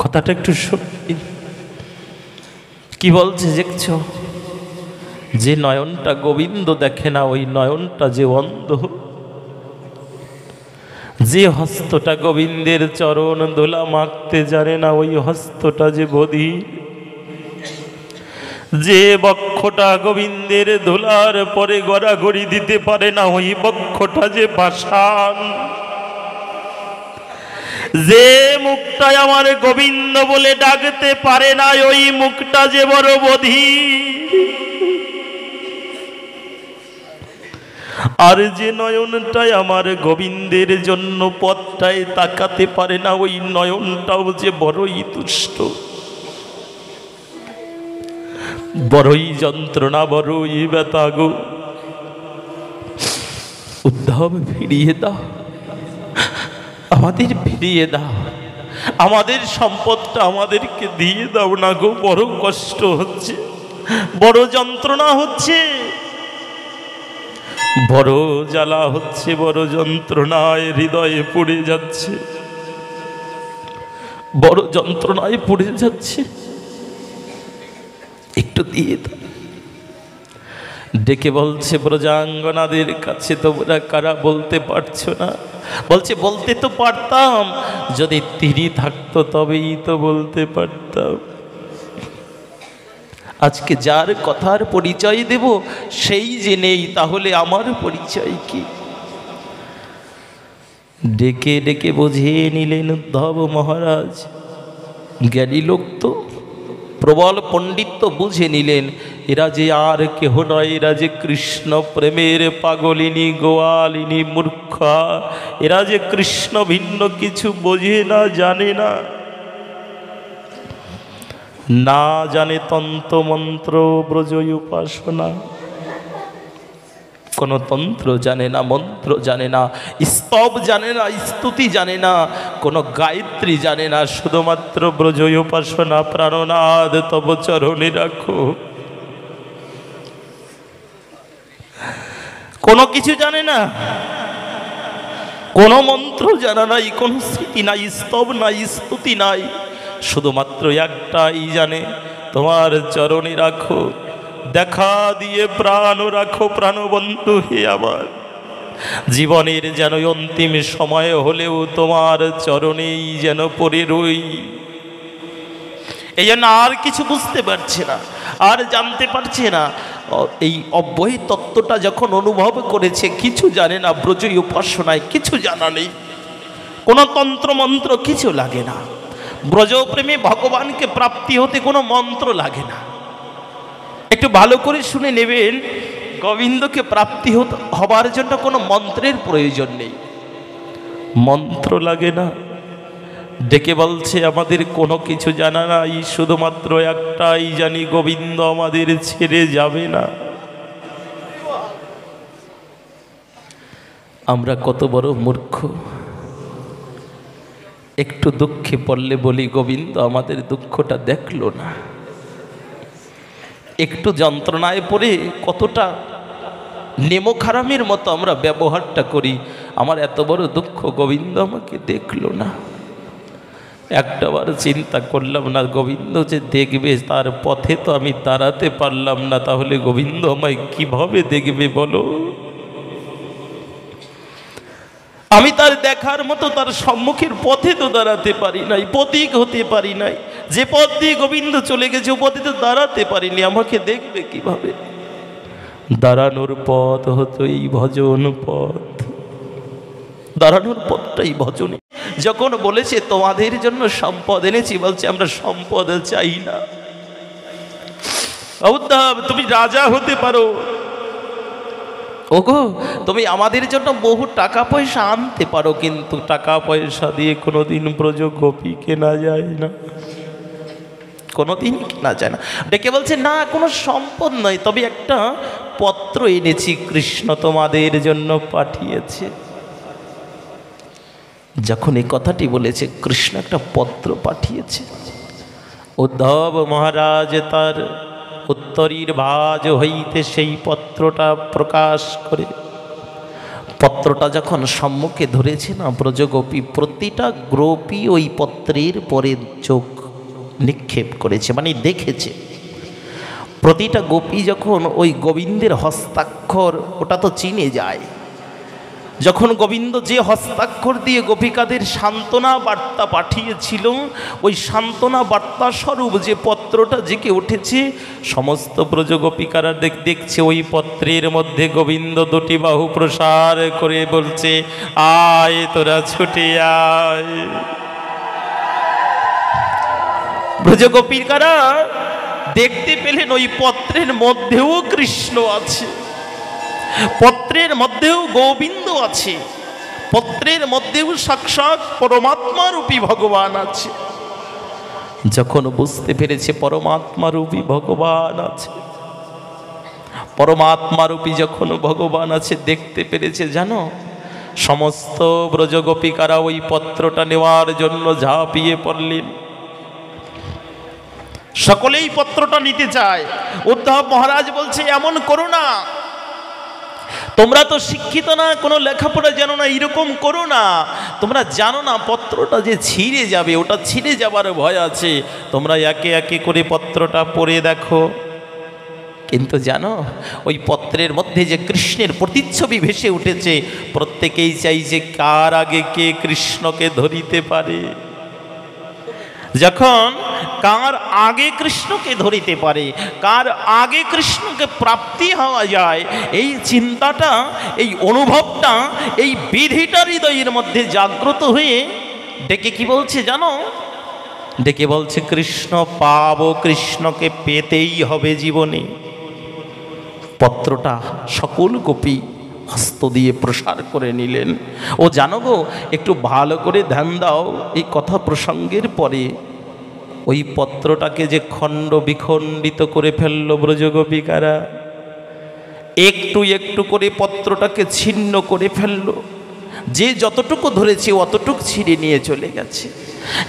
কথাটা একটু সত্যি। কি বলছে দেখছ? যে নয়নটা গোবিন্দ দেখে না ওই নয়নটা যে অন্ধ। যে হস্তটা গোবিন্দের চরণ ধুলা মাখতে জানে না ওই হস্তটা যে বধির, যে বক্ষটা গোবিন্দের ধুলার পরে গড়াগড়ি দিতে পারে না ওই বক্ষটা যে পাষাণ, যে মুখটাই আমার গোবিন্দ বলে ডাকতে পারে না ওই মুখটা যে বড় বধির, আর যে নয়নটাই আমার গোবিন্দের জন্য পথটায় তাকাতে পারে না ওই নয়নটাও যে বড়ই দুষ্ট, বড়ই যন্ত্রণা, বড়ই ব্যথা গো। উদ্ধব ফিরিয়ে দাও, আমাদের ফিরিয়ে দাও, আমাদের সম্পদটা আমাদেরকে দিয়ে দাও না গো। বড় কষ্ট হচ্ছে, বড় যন্ত্রণা হচ্ছে, বড় জ্বালা হচ্ছে, বড় যন্ত্রণায় হৃদয়ে পড়ে যাচ্ছে, বড় যন্ত্রণায় পড়ে যাচ্ছে, একটু দিয়ে দাও। ডেকে বলছে ব্রজাঙ্গনাদের কাছে তোমরা কারা বলতে পারছো না? বলছে বলতে তো পারতাম, যদি তিনি থাকতো তবেই তো বলতে পারতাম। আজকে যার কথার পরিচয় দেব সেই যে নেই, তাহলে আমার পরিচয় কি? ডেকে ডেকে বুঝিয়ে নিলেন উদ্ধব মহারাজ। জ্ঞানী লোক তো, প্রবল পণ্ডিত তো বুঝে নিলেন এরা যে আর কেহ নয়, এরা যে কৃষ্ণ প্রেমের পাগলিনী গোয়ালিনী মূর্খা, এরা যে কৃষ্ণ ভিন্ন কিছু বোঝে না, জানে না, না জানে তন্ত্র মন্ত্র ব্রজ উপাসনা, কোনো তন্ত্র জানে না, মন্ত্র জানে না, স্তব জানে না, স্তুতি জানে না, কোনো গায়ত্রী জানে না, শুধুমাত্র ব্রজ উপাসনা প্রাণনাদ তব চরণে রাখো। কোনো কিছু জানে না, কোনো মন্ত্র জানা নাই, কোনো স্মৃতি নাই, স্তব নাই, স্তুতি নাই, শুধুমাত্র একটাই জানে, তোমার চরণে রাখো, দেখা দিয়ে প্রাণ রাখো প্রাণবন্ধু হে আমার। জীবনের যেন অন্তিম সময় হলেও তোমার চরণেই যেন পড়ে রই। এই জন্য আর কিছু বুঝতে পারছে না, আর জানতে পারছে না। এই অব্যয় তত্ত্বটা যখন অনুভব করেছে, কিছু জানে না, ব্রজ উপাসনায় কিছু জানা নেই, কোনো তন্ত্রমন্ত্র কিছু লাগে না। ব্রজপ্রেমী ভগবানকে প্রাপ্তি হতে কোনো মন্ত্র লাগে না। একটু ভালো করে শুনে নেবেন, গোবিন্দকে প্রাপ্তি হবার জন্য কোনো মন্ত্রের প্রয়োজন নেই, মন্ত্র লাগে না। ডেকে বলছে আমাদের কোনো কিছু জানা নাই, শুধুমাত্র একটাই জানি, গোবিন্দ আমাদের ছেড়ে যাবে না। আমরা কত বড় মূর্খ, একটু দুঃখে পড়লে বলি গোবিন্দ আমাদের দুঃখটা দেখলো না। একটু যন্ত্রণায় পড়ে কতটা নেমোখারামের মতো আমরা ব্যবহারটা করি, আমার এত বড় দুঃখ, গোবিন্দ আমাকে দেখলো না। একটাবার চিন্তা করলাম না গোবিন্দ যে দেখবে, তার পথে তো আমি দাঁড়াতে পারলাম না, তাহলে গোবিন্দ আমায় কিভাবে দেখবে বলো? আমি তার দেখার মতো তার সম্মুখের পথে তো দাঁড়াতে পারি নাই, প্রতীক হতে পারি নাই। যে পথ দিয়ে গোবিন্দ চলে গেছে ও পথে তো দাঁড়াতে পারিনি, আমাকে দেখবে কিভাবে? দাঁড়ানোর পথ হতো এই ভজন পথ, দাঁড়ানোর পথটাই ভজনে। যখন বলেছে তোমাদের জন্য সম্পদ এনেছি, বলছে আমরা সম্পদ চাই না। উদ্ধব তুমি রাজা হতে পারো, ওগো তুমি আমাদের জন্য বহু টাকা পয়সা আনতে পারো, কিন্তু টাকা পয়সা দিয়ে কোনোদিন ব্রজ গোপী কেনা যায় না, কোনোদিন কেনা যায় না। ডেকে বলছে না কোনো সম্পদ নয়, তবে একটা পত্র এনেছি, কৃষ্ণ তোমাদের জন্য পাঠিয়েছে। যখন এই কথাটি বলেছে, কৃষ্ণ একটা পত্র পাঠিয়েছে, উদ্ধব মহারাজ তার উত্তরীর ভাজ হইতে সেই পত্রটা প্রকাশ করে, পত্রটা যখন সম্মুখে ধরেছে না ব্রজগোপী, প্রতিটা গোপী ওই পত্রের পরে চোখ নিক্ষেপ করেছে, মানে দেখেছে। প্রতিটা গোপী যখন ওই গোবিন্দের হস্তাক্ষর ওটা তো চিনে যায়, যখন গোবিন্দ যে হস্তাক্ষর দিয়ে গোপিকাদের সান্ত্বনা বার্তা পাঠিয়েছিল, ওই সান্ত্বনা বার্তা স্বরূপ যে পত্রটা জেগে উঠেছে, সমস্ত ব্রজ গোপিকারা দেখছে ওই পত্রের মধ্যে গোবিন্দ দুটি বাহু প্রসার করে বলছে, আয় তোরা ছুটে আয়। ব্রজ গোপিকারা দেখতে পেলেন ওই পত্রের মধ্যেও কৃষ্ণ আছে, পত্রের মধ্যেও গোবিন্দ আছে, পত্রের মধ্যেও সাক্ষাৎ পরমাত্মা রূপী ভগবান আছে। যখন বুঝতে পেরেছে পরমাত্মা রূপী ভগবান আছে, পরমাত্মা রূপী যখন ভগবান আছে দেখতে পেরেছে, জানো সমস্ত ব্রজ গোপিকারা ওই পত্রটা নেওয়ার জন্য ঝাঁপিয়ে পড়লেন। সকলেই পত্রটা নিতে চায়। উদ্ধব মহারাজ বলছে, এমন করো না, তোমরা তো শিক্ষিত না, কোনো লেখাপড়া জানো না, এরকম করো না। তোমরা জানো না পত্রটা যে ছিঁড়ে যাবে, ওটা ছিঁড়ে যাবার ভয় আছে। তোমরা একে একে করে পত্রটা পড়ে দেখো। কিন্তু জানো ওই পত্রের মধ্যে যে কৃষ্ণের প্রতিচ্ছবি ভেসে উঠেছে, প্রত্যেকেই চাই যে কার আগে কে কৃষ্ণকে ধরিতে পারে। যখন কার আগে কৃষ্ণকে ধরিতে পারে, কার আগে কৃষ্ণকে প্রাপ্তি হওয়া যায়, এই চিন্তাটা, এই অনুভবটা, এই বিধিটা হৃদয়ের মধ্যে জাগ্রত হয়ে ডেকে কি বলছে জানো, ডেকে বলছে কৃষ্ণ পাবো, কৃষ্ণকে পেতেই হবে জীবনে। পত্রটা সকল গোপী হস্ত দিয়ে প্রসার করে নিলেন। ও জানো গো, একটু ভালো করে ধ্যান দাও, এই কথা প্রসঙ্গের পরে ওই পত্রটাকে যে খণ্ড বিখণ্ডিত করে ফেললো ব্রজগোপিকারা, একটু একটু করে পত্রটাকে ছিন্ন করে ফেললো। যে যতটুকু ধরেছে অতটুকু ছিঁড়ে নিয়ে চলে গেছে।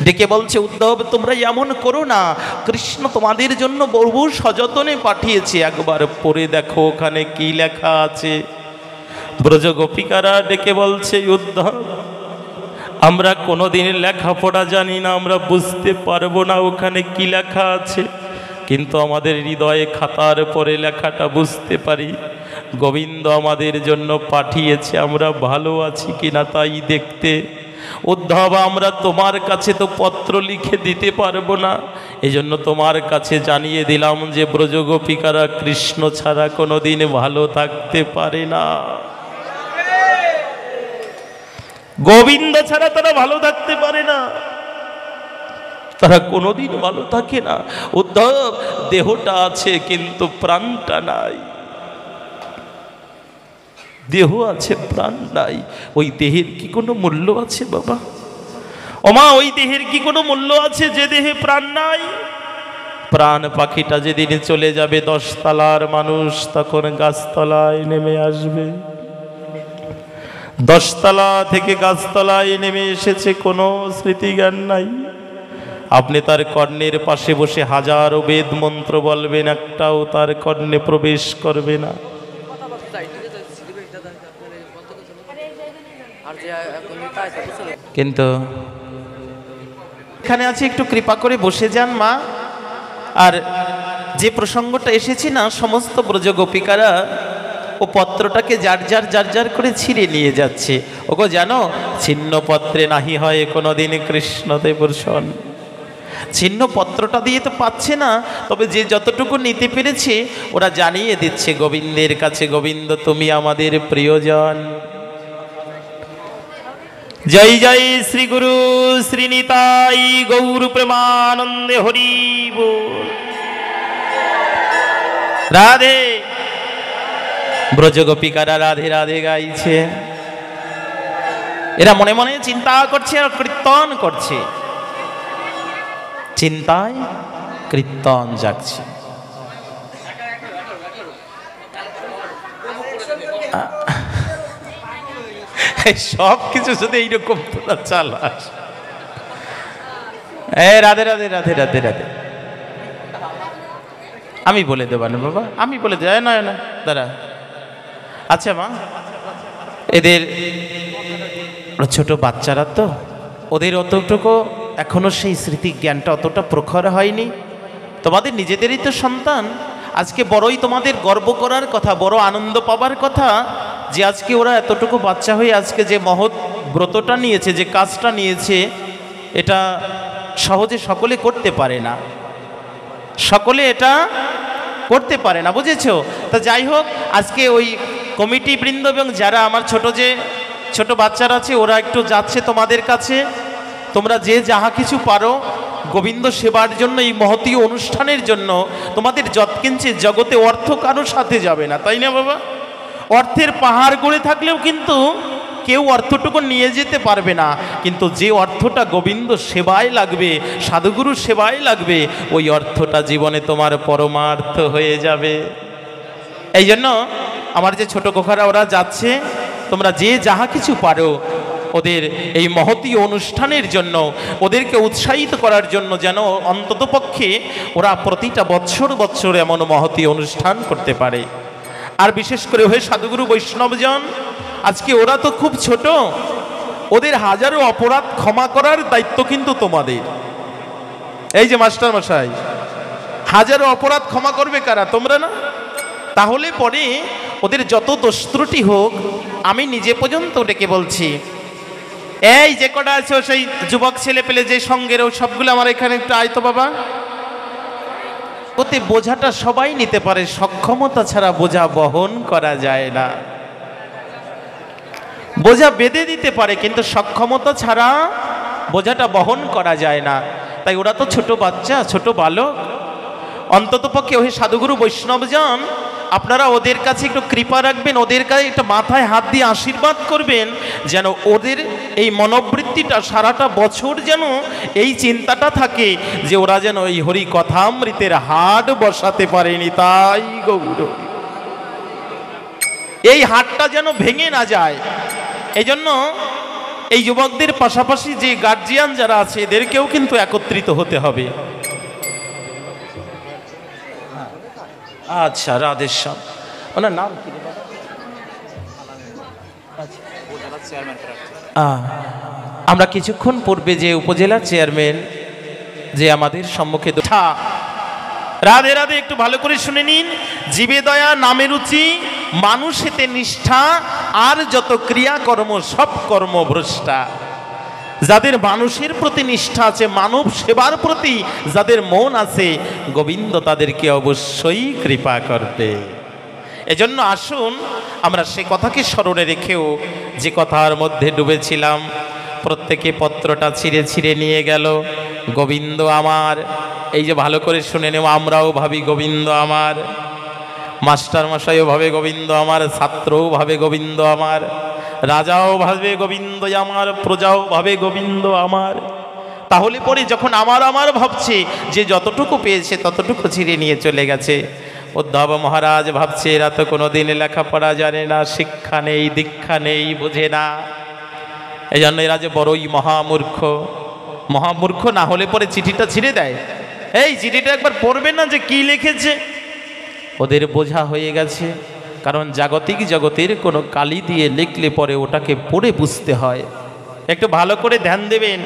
ডেকে বলছে, উদ্ধব তোমরা এমন করো না, কৃষ্ণ তোমাদের জন্য বহু সযত্নে পাঠিয়েছে, একবার পড়ে দেখো ওখানে কি লেখা আছে। ব্রজ গোপিকারা ডেকে বলছে, উদ্ধব আমরা কোনোদিন লেখাপড়া জানি না, আমরা বুঝতে পারবো না ওখানে কি লেখা আছে, কিন্তু আমাদের হৃদয়ে খাতার পরে লেখাটা বুঝতে পারি। গোবিন্দ আমাদের জন্য পাঠিয়েছে, আমরা ভালো আছি কিনা তাই দেখতে। উদ্ধব আমরা তোমার কাছে তো পত্র লিখে দিতে পারবো না, এজন্য তোমার কাছে জানিয়ে দিলাম যে ব্রজগোপিকারা কৃষ্ণ ছাড়া কোনোদিন ভালো থাকতে পারে না। গোবিন্দ ছাড়া তারা ভালো থাকতে পারে না, তারা কোনোদিন ভালো থাকে না। উদ্ধব দেহটা আছে কিন্তু প্রাণটা নাই, দেহ আছে প্রাণ নাই। ওই দেহের কি কোনো মূল্য আছে বাবা? ওমা ওই দেহের কি কোনো মূল্য আছে যে দেহে প্রাণ নাই? প্রাণ পাখিটা যেদিন চলে যাবে 10 তলার মানুষ তখন গাছতলায় নেমে আসবে। 10 তলা থেকে গাছতলায় নেমে এসেছে, কোনো স্মৃতিজ্ঞান নাই। আপনি তার কর্ণের পাশে বসে হাজারো বেদ মন্ত্র বলবেন, একটাও তার কর্ণে প্রবেশ করবে না। কিন্তু এখানে আছে, একটু কৃপা করে বসে যান মা। আর যে প্রসঙ্গটা এসেছে না, সমস্ত ব্রজ গোপিকারা ও পত্রটাকে যার যার করে ছিঁড়ে নিয়ে যাচ্ছে। ওগো জানো, ছিন্ন পত্রে নাহি হয় কোনোদিন কৃষ্ণদেব দর্শন। ছিন্ন পত্রটা দিয়ে তো পাচ্ছে না, তবে যে যতটুকু নিতে পেরেছে ওরা জানিয়ে দিচ্ছে গোবিন্দের কাছে, গোবিন্দ তুমি আমাদের প্রিয়জন। জয় জয় শ্রী গুরু শ্রীনিতাই গৌর প্রেমানন্দে হরি বল। রাধে। ব্রজ গোপিকারা রাধে রাধে গাইছে। এরা মনে মনে চিন্তা করছে আর কীর্তন করছে, চিন্তায় কীর্তন জাগছে। সব কিছু শুধু এইরকম তোরা চালাস। রাধে রাধে রাধে রাধে রাধে। আমি বলে দেব না বাবা, আমি বলে দেব না, না দাঁড়া। আচ্ছা মা, এদের ছোট বাচ্চারা তো, ওদের অতটুকু এখনো সেই স্মৃতি জ্ঞানটা অতটা প্রখর হয়নি। তোমাদের নিজেদেরই তো সন্তান, আজকে বড়ই তোমাদের গর্ব করার কথা, বড় আনন্দ পাবার কথা যে আজকে ওরা এতটুকু বাচ্চা হয়ে আজকে যে মহৎ ব্রতটা নিয়েছে, যে কাজটা নিয়েছে, এটা সহজে সকলে করতে পারে না, সকলে এটা করতে পারে না, বুঝেছো? তা যাই হোক, আজকে ওই কমিটি বৃন্দ এবং যারা আমার ছোট বাচ্চারা আছে ওরা একটু যাচ্ছে তোমাদের কাছে। তোমরা যে যাহা কিছু পারো গোবিন্দ সেবার জন্য, এই মহতীয় অনুষ্ঠানের জন্য, তোমাদের যৎকিঞ্চে জগতে অর্থ কারোর সাথে যাবে না, তাই না বাবা? অর্থের পাহাড় গড়ে থাকলেও কিন্তু কেউ অর্থটুকু নিয়ে যেতে পারবে না, কিন্তু যে অর্থটা গোবিন্দ সেবায় লাগবে, সাধুগুরু সেবায় লাগবে, ওই অর্থটা জীবনে তোমার পরমার্থ হয়ে যাবে। এই জন্য আমার যে ছোট কোখারা ওরা যাচ্ছে, তোমরা যে যাহা কিছু পারো ওদের এই মহতীয় অনুষ্ঠানের জন্য, ওদেরকে উৎসাহিত করার জন্য, যেন অন্ততপক্ষে ওরা প্রতিটা বৎসর এমন মহতীয় অনুষ্ঠান করতে পারে। আর বিশেষ করে হয়ে সাধুগুরু বৈষ্ণবজন, আজকে ওরা তো খুব ছোট, ওদের হাজারো অপরাধ ক্ষমা করার দায়িত্ব কিন্তু তোমাদের। এই যে মাস্টার মশাই, হাজারো অপরাধ ক্ষমা করবে কারা? তোমরা না? তাহলে পরে ওদের যত দোষ ত্রুটি হোক, আমি নিজে পর্যন্ত ডেকে বলছি, এই যে কটা আছে সেই যুবক ছেলে পেলে যে সঙ্গের, ও সবগুলো আমার এখানে একটু আয়তো বাবা। ওতে বোঝাটা সবাই নিতে পারে, সক্ষমতা ছাড়া বোঝা বহন করা যায় না। বোঝা বেঁধে দিতে পারে, কিন্তু সক্ষমতা ছাড়া বোঝাটা বহন করা যায় না। তাই ওরা তো ছোট বাচ্চা, ছোট বালক, অন্ততপক্ষে ওই সাধুগুরু বৈষ্ণবজন আপনারা ওদের কাছে একটু কৃপা রাখবেন, ওদের কাছে একটা মাথায় হাত দিয়ে আশীর্বাদ করবেন, যেন ওদের এই মনোবৃত্তিটা সারাটা বছর যেন এই চিন্তাটা থাকে যে ওরা যেন এই হরি কথামৃতের হাট বসাতে পারেনি। তাই গৌর, এই হাটটা যেন ভেঙে না যায়। এই জন্য এই যুবকদের পাশাপাশি যে গার্জিয়ান যারা আছে, এদেরকেও কিন্তু একত্রিত হতে হবে। আচ্ছা, রাধেশ্যাম ওনার নাম কি? আমরা কিছুক্ষণ পূর্বে যে উপজেলা চেয়ারম্যান যে আমাদের সম্মুখে, রাধে রাধে, একটু ভালো করে শুনে নিন। জীবে দয়া, নামে রুচি, মানুষেতে নিষ্ঠা, আর যত ক্রিয়াকর্ম সব কর্ম ভ্রষ্টা। যাদের মানুষের প্রতি নিষ্ঠা আছে, মানব সেবার প্রতি যাদের মন আছে, গোবিন্দ তাদেরকে অবশ্যই কৃপা করবে। এজন্য আসুন আমরা সে কথাকে স্মরণে রেখেও, যে কথার মধ্যে ডুবেছিলাম, প্রত্যেকে পত্রটা ছিঁড়ে ছিঁড়ে নিয়ে গেল, গোবিন্দ আমার। এই যে ভালো করে শুনে নেব, আমরাও ভাবি গোবিন্দ আমার, মাস্টার মশাইও ভাবে গোবিন্দ আমার, ছাত্রও ভাবে গোবিন্দ আমার, রাজাও ভাবে গোবিন্দ আমার, প্রজাও ভাবে গোবিন্দ আমার। তাহলে পরে যখন আমার ভাবছে, যে যতটুকু পেয়েছে ততটুকু ছিঁড়ে নিয়ে চলে গেছে, উদ্ধব মহারাজ ভাবছে এরা তো কোনোদিন লেখাপড়া জানে না, শিক্ষা নেই, দীক্ষা নেই, বোঝে না। এই জন্য এরা যে বড়ই মহামূর্খ না হলে পরে চিঠিটা ছিঁড়ে দেয়। এই চিঠিটা একবার পড়বে না যে কি লিখেছে, ওদের বোঝা হয়ে গেছে। কারণ জাগতিক জগতের কোনো কালি দিয়ে লিখলে পরে ওটাকে পড়ে বুঝতে হয়। একটু ভালো করে ধ্যান দেবেন।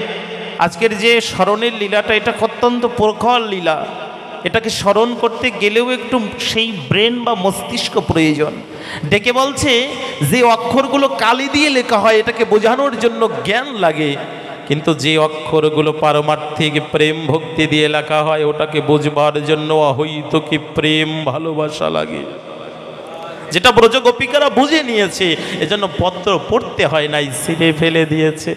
আজকের যে স্মরণের লীলাটা, এটা অত্যন্ত প্রখর লীলা। এটাকে স্মরণ করতে গেলেও একটু সেই ব্রেন বা মস্তিষ্ক প্রয়োজন। ডেকে বলছে যে অক্ষরগুলো কালি দিয়ে লেখা হয়, এটাকে বোঝানোর জন্য জ্ঞান লাগে, কিন্তু যে অক্ষরগুলো পারমার্থিক প্রেম ভক্তি দিয়ে লেখা হয়, ওটাকে বুঝবার জন্য অহৈতুকী প্রেম ভালোবাসা লাগে, যেটা ব্রজ গোপিকারা বুঝে নিয়েছে। এজন্য পত্র পড়তে হয় নাই, ছিঁড়ে ফেলে দিয়েছে।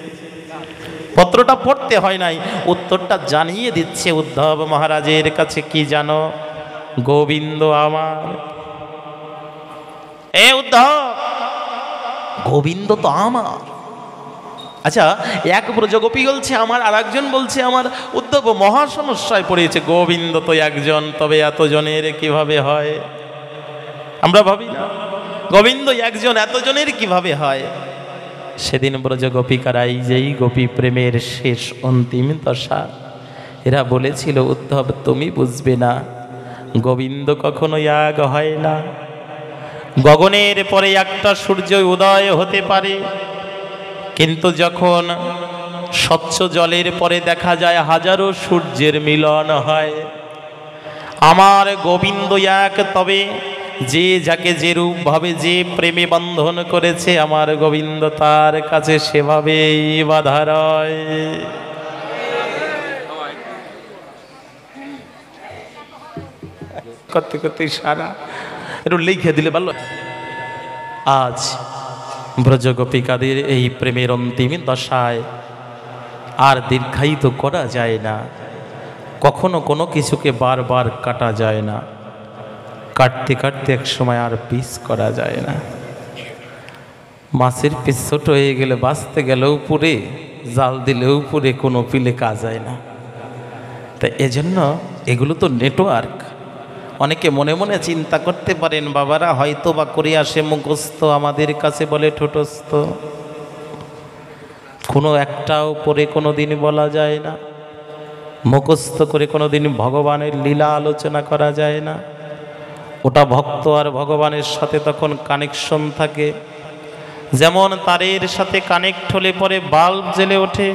পত্রটা পড়তে হয় নাই, উত্তরটা জানিয়ে দিচ্ছে উদ্ধব মহারাজের কাছে। কি জানো? গোবিন্দ আমার। এ উদ্ধব, গোবিন্দ তো আমার। আচ্ছা, এক ব্রজগোপী বলছে আমার, আর একজন বলছে আমার। উদ্ধব মহা সমস্যায় পড়েছে। গোবিন্দ তো একজন, তবে এতজনের কিভাবে হয়? আমরা ভাবি না গোবিন্দ একজন, এতজনের কিভাবে হয়? সেদিন ব্রজ গোপিকারা, এই যেই গোপী প্রেমের শেষ অন্তিম দশা, এরা বলেছিল উদ্ধব তুমি বুঝবে না, গোবিন্দ কখনো এক হয় না। গগনের পরে একটা সূর্য উদয় হতে পারে, কিন্তু যখন স্বচ্ছ জলের পরে দেখা যায় হাজারো সূর্যের মিলন হয়। আমার গোবিন্দ এক, তবে যে যাকে যেরূপ ভাবে যে প্রেমে বন্ধন করেছে আমার গোবিন্দ তার কাছে সেভাবেই বাধা রয়। করতে করতে সারা একটু লিখে দিলে ভালো। আজ ব্রজগোপিকাদের এই প্রেমের অন্তিম দশায় আর দীর্ঘায়িত করা যায় না, কখনো কোনো কিছুকে বারবার কাটা যায় না, কাটতে কাটতে এক সময় আর পিস করা যায় না। মাছের পিস ছোট হয়ে গেলে বাঁচতে গেলেও পুরে, জাল দিলেও পুরে, কোনো পিলে কাজ হয় না। তাই এজন্য এগুলো তো নেটওয়ার্ক। অনেকে মনে মনে চিন্তা করতে পারেন বাবারা হয়তো বা করে আসে মুখস্থ, আমাদের কাছে বলে ঠোঁটস্থ। কোনো একটাও পরে কোনো দিন বলা যায় না, মুখস্থ করে কোনো দিন ভগবানের লীলা আলোচনা করা যায় না। ওটা ভক্ত আর ভগবানের সাথে তখন কানেকশন থাকে। যেমন তারের সাথে কানেক্ট হলে পরে বাল্ব জ্বলে ওঠে,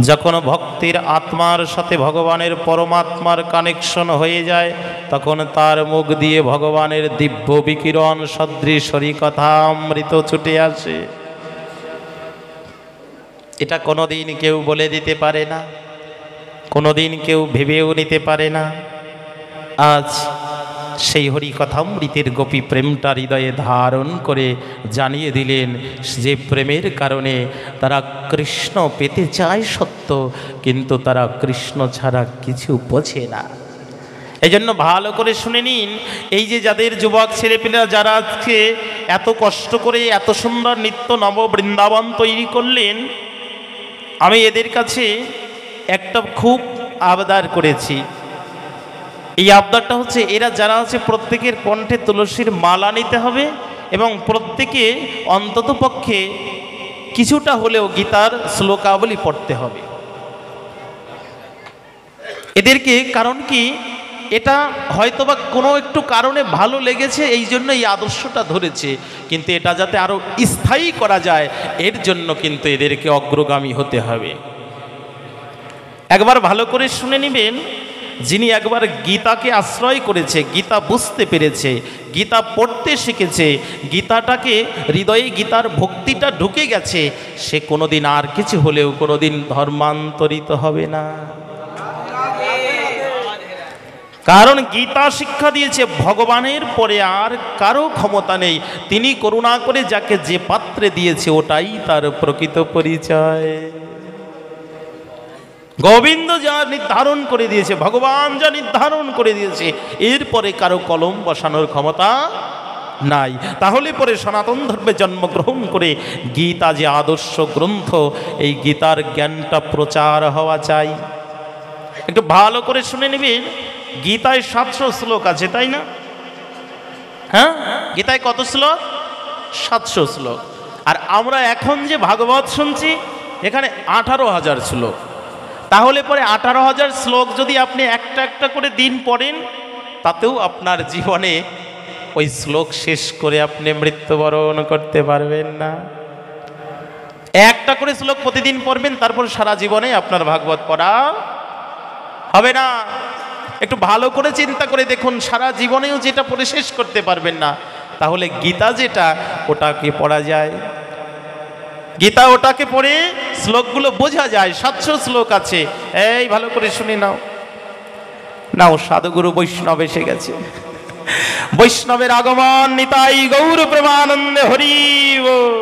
যখন ভক্তির আত্মার সাথে ভগবানের পরমাত্মার কানেকশন হয়ে যায় তখন তার মুখ দিয়ে ভগবানের দিব্য বিকিরণ সদৃশ হরিকথা অমৃত ছুটে আসে। এটা কোনোদিন কেউ বলে দিতে পারে না, কোনোদিন কেউ ভেবেও নিতে পারে না। আজ সেই হরিকথামৃতের গোপী প্রেমটা হৃদয়ে ধারণ করে জানিয়ে দিলেন যে প্রেমের কারণে তারা কৃষ্ণ পেতে চায় সত্য, কিন্তু তারা কৃষ্ণ ছাড়া কিছু বোঝে না। এই জন্য ভালো করে শুনে নিন, এই যে যাদের যুবক ছেলেপেলেরা যারা আজকে এত কষ্ট করে এত সুন্দর নিত্য নব বৃন্দাবন তৈরি করলেন, আমি এদের কাছে একটা খুব আবদার করেছি। এই আবদারটা হচ্ছে এরা যারা আছে প্রত্যেকের কণ্ঠে তুলসীর মালা নিতে হবে এবং প্রত্যেকে অন্তত পক্ষে কিছুটা হলেও গীতার শ্লোকাবলী পড়তে হবে এদেরকে। কারণ কি, এটা হয়তোবা কোনো একটু কারণে ভালো লেগেছে এই জন্য এই আদর্শটা ধরেছে, কিন্তু এটা যাতে আরো স্থায়ী করা যায় এর জন্য কিন্তু এদেরকে অগ্রগামী হতে হবে। একবার ভালো করে শুনে নেবেন, যিনি একবার গীতাকে আশ্রয় করেছে, গীতা বুঝতে পেরেছে, গীতা পড়তে শিখেছে, গীতাটাকে হৃদয়ে গীতার ভক্তিটা ঢুকে গেছে, সে কোনোদিন আর কিছু হলেও কোনোদিন ধর্মান্তরিত হবে না। কারণ গীতা শিক্ষা দিয়েছে ভগবানের পরে আর কারো ক্ষমতা নেই, তিনি করুণা করে যাকে যে পাত্রে দিয়েছে ওটাই তার প্রকৃত পরিচয়। গোবিন্দ যা নির্ধারণ করে দিয়েছে, ভগবান যা নির্ধারণ করে দিয়েছে, এরপরে কারো কলম বসানোর ক্ষমতা নাই। তাহলে পরে সনাতন ধর্মে জন্মগ্রহণ করে গীতা যে আদর্শ গ্রন্থ, এই গীতার জ্ঞানটা প্রচার হওয়া চাই। একটু ভালো করে শুনে নেবেন, গীতায় 700 শ্লোক আছে, তাই না? হ্যাঁ, গীতায় কত শ্লোক? 700 শ্লোক। আর আমরা এখন যে ভাগবত শুনছি এখানে 18,000 শ্লোক। তাহলে পরে 18,000 শ্লোক যদি আপনি একটা একটা করে দিন পড়েন, তাতেও আপনার জীবনে ওই শ্লোক শেষ করে আপনি মৃত্যুবরণ করতে পারবেন না। একটা করে শ্লোক প্রতিদিন পড়বেন, তারপর সারা জীবনে আপনার ভাগবত পড়া হবে না। একটু ভালো করে চিন্তা করে দেখুন, সারা জীবনেও যেটা পড়ে শেষ করতে পারবেন না, তাহলে গীতা যেটা ওটাকে পড়া যায়। গীতা ওটাকে পড়ে শ্লোকগুলো বোঝা যায়। 700 শ্লোক আছে। এই ভালো করে শুনে নাও। নাও, সাধুগুরু বৈষ্ণব এসে গেছে। বৈষ্ণবের আগমন, নিতাই গৌর প্রেমানন্দে হরি বল।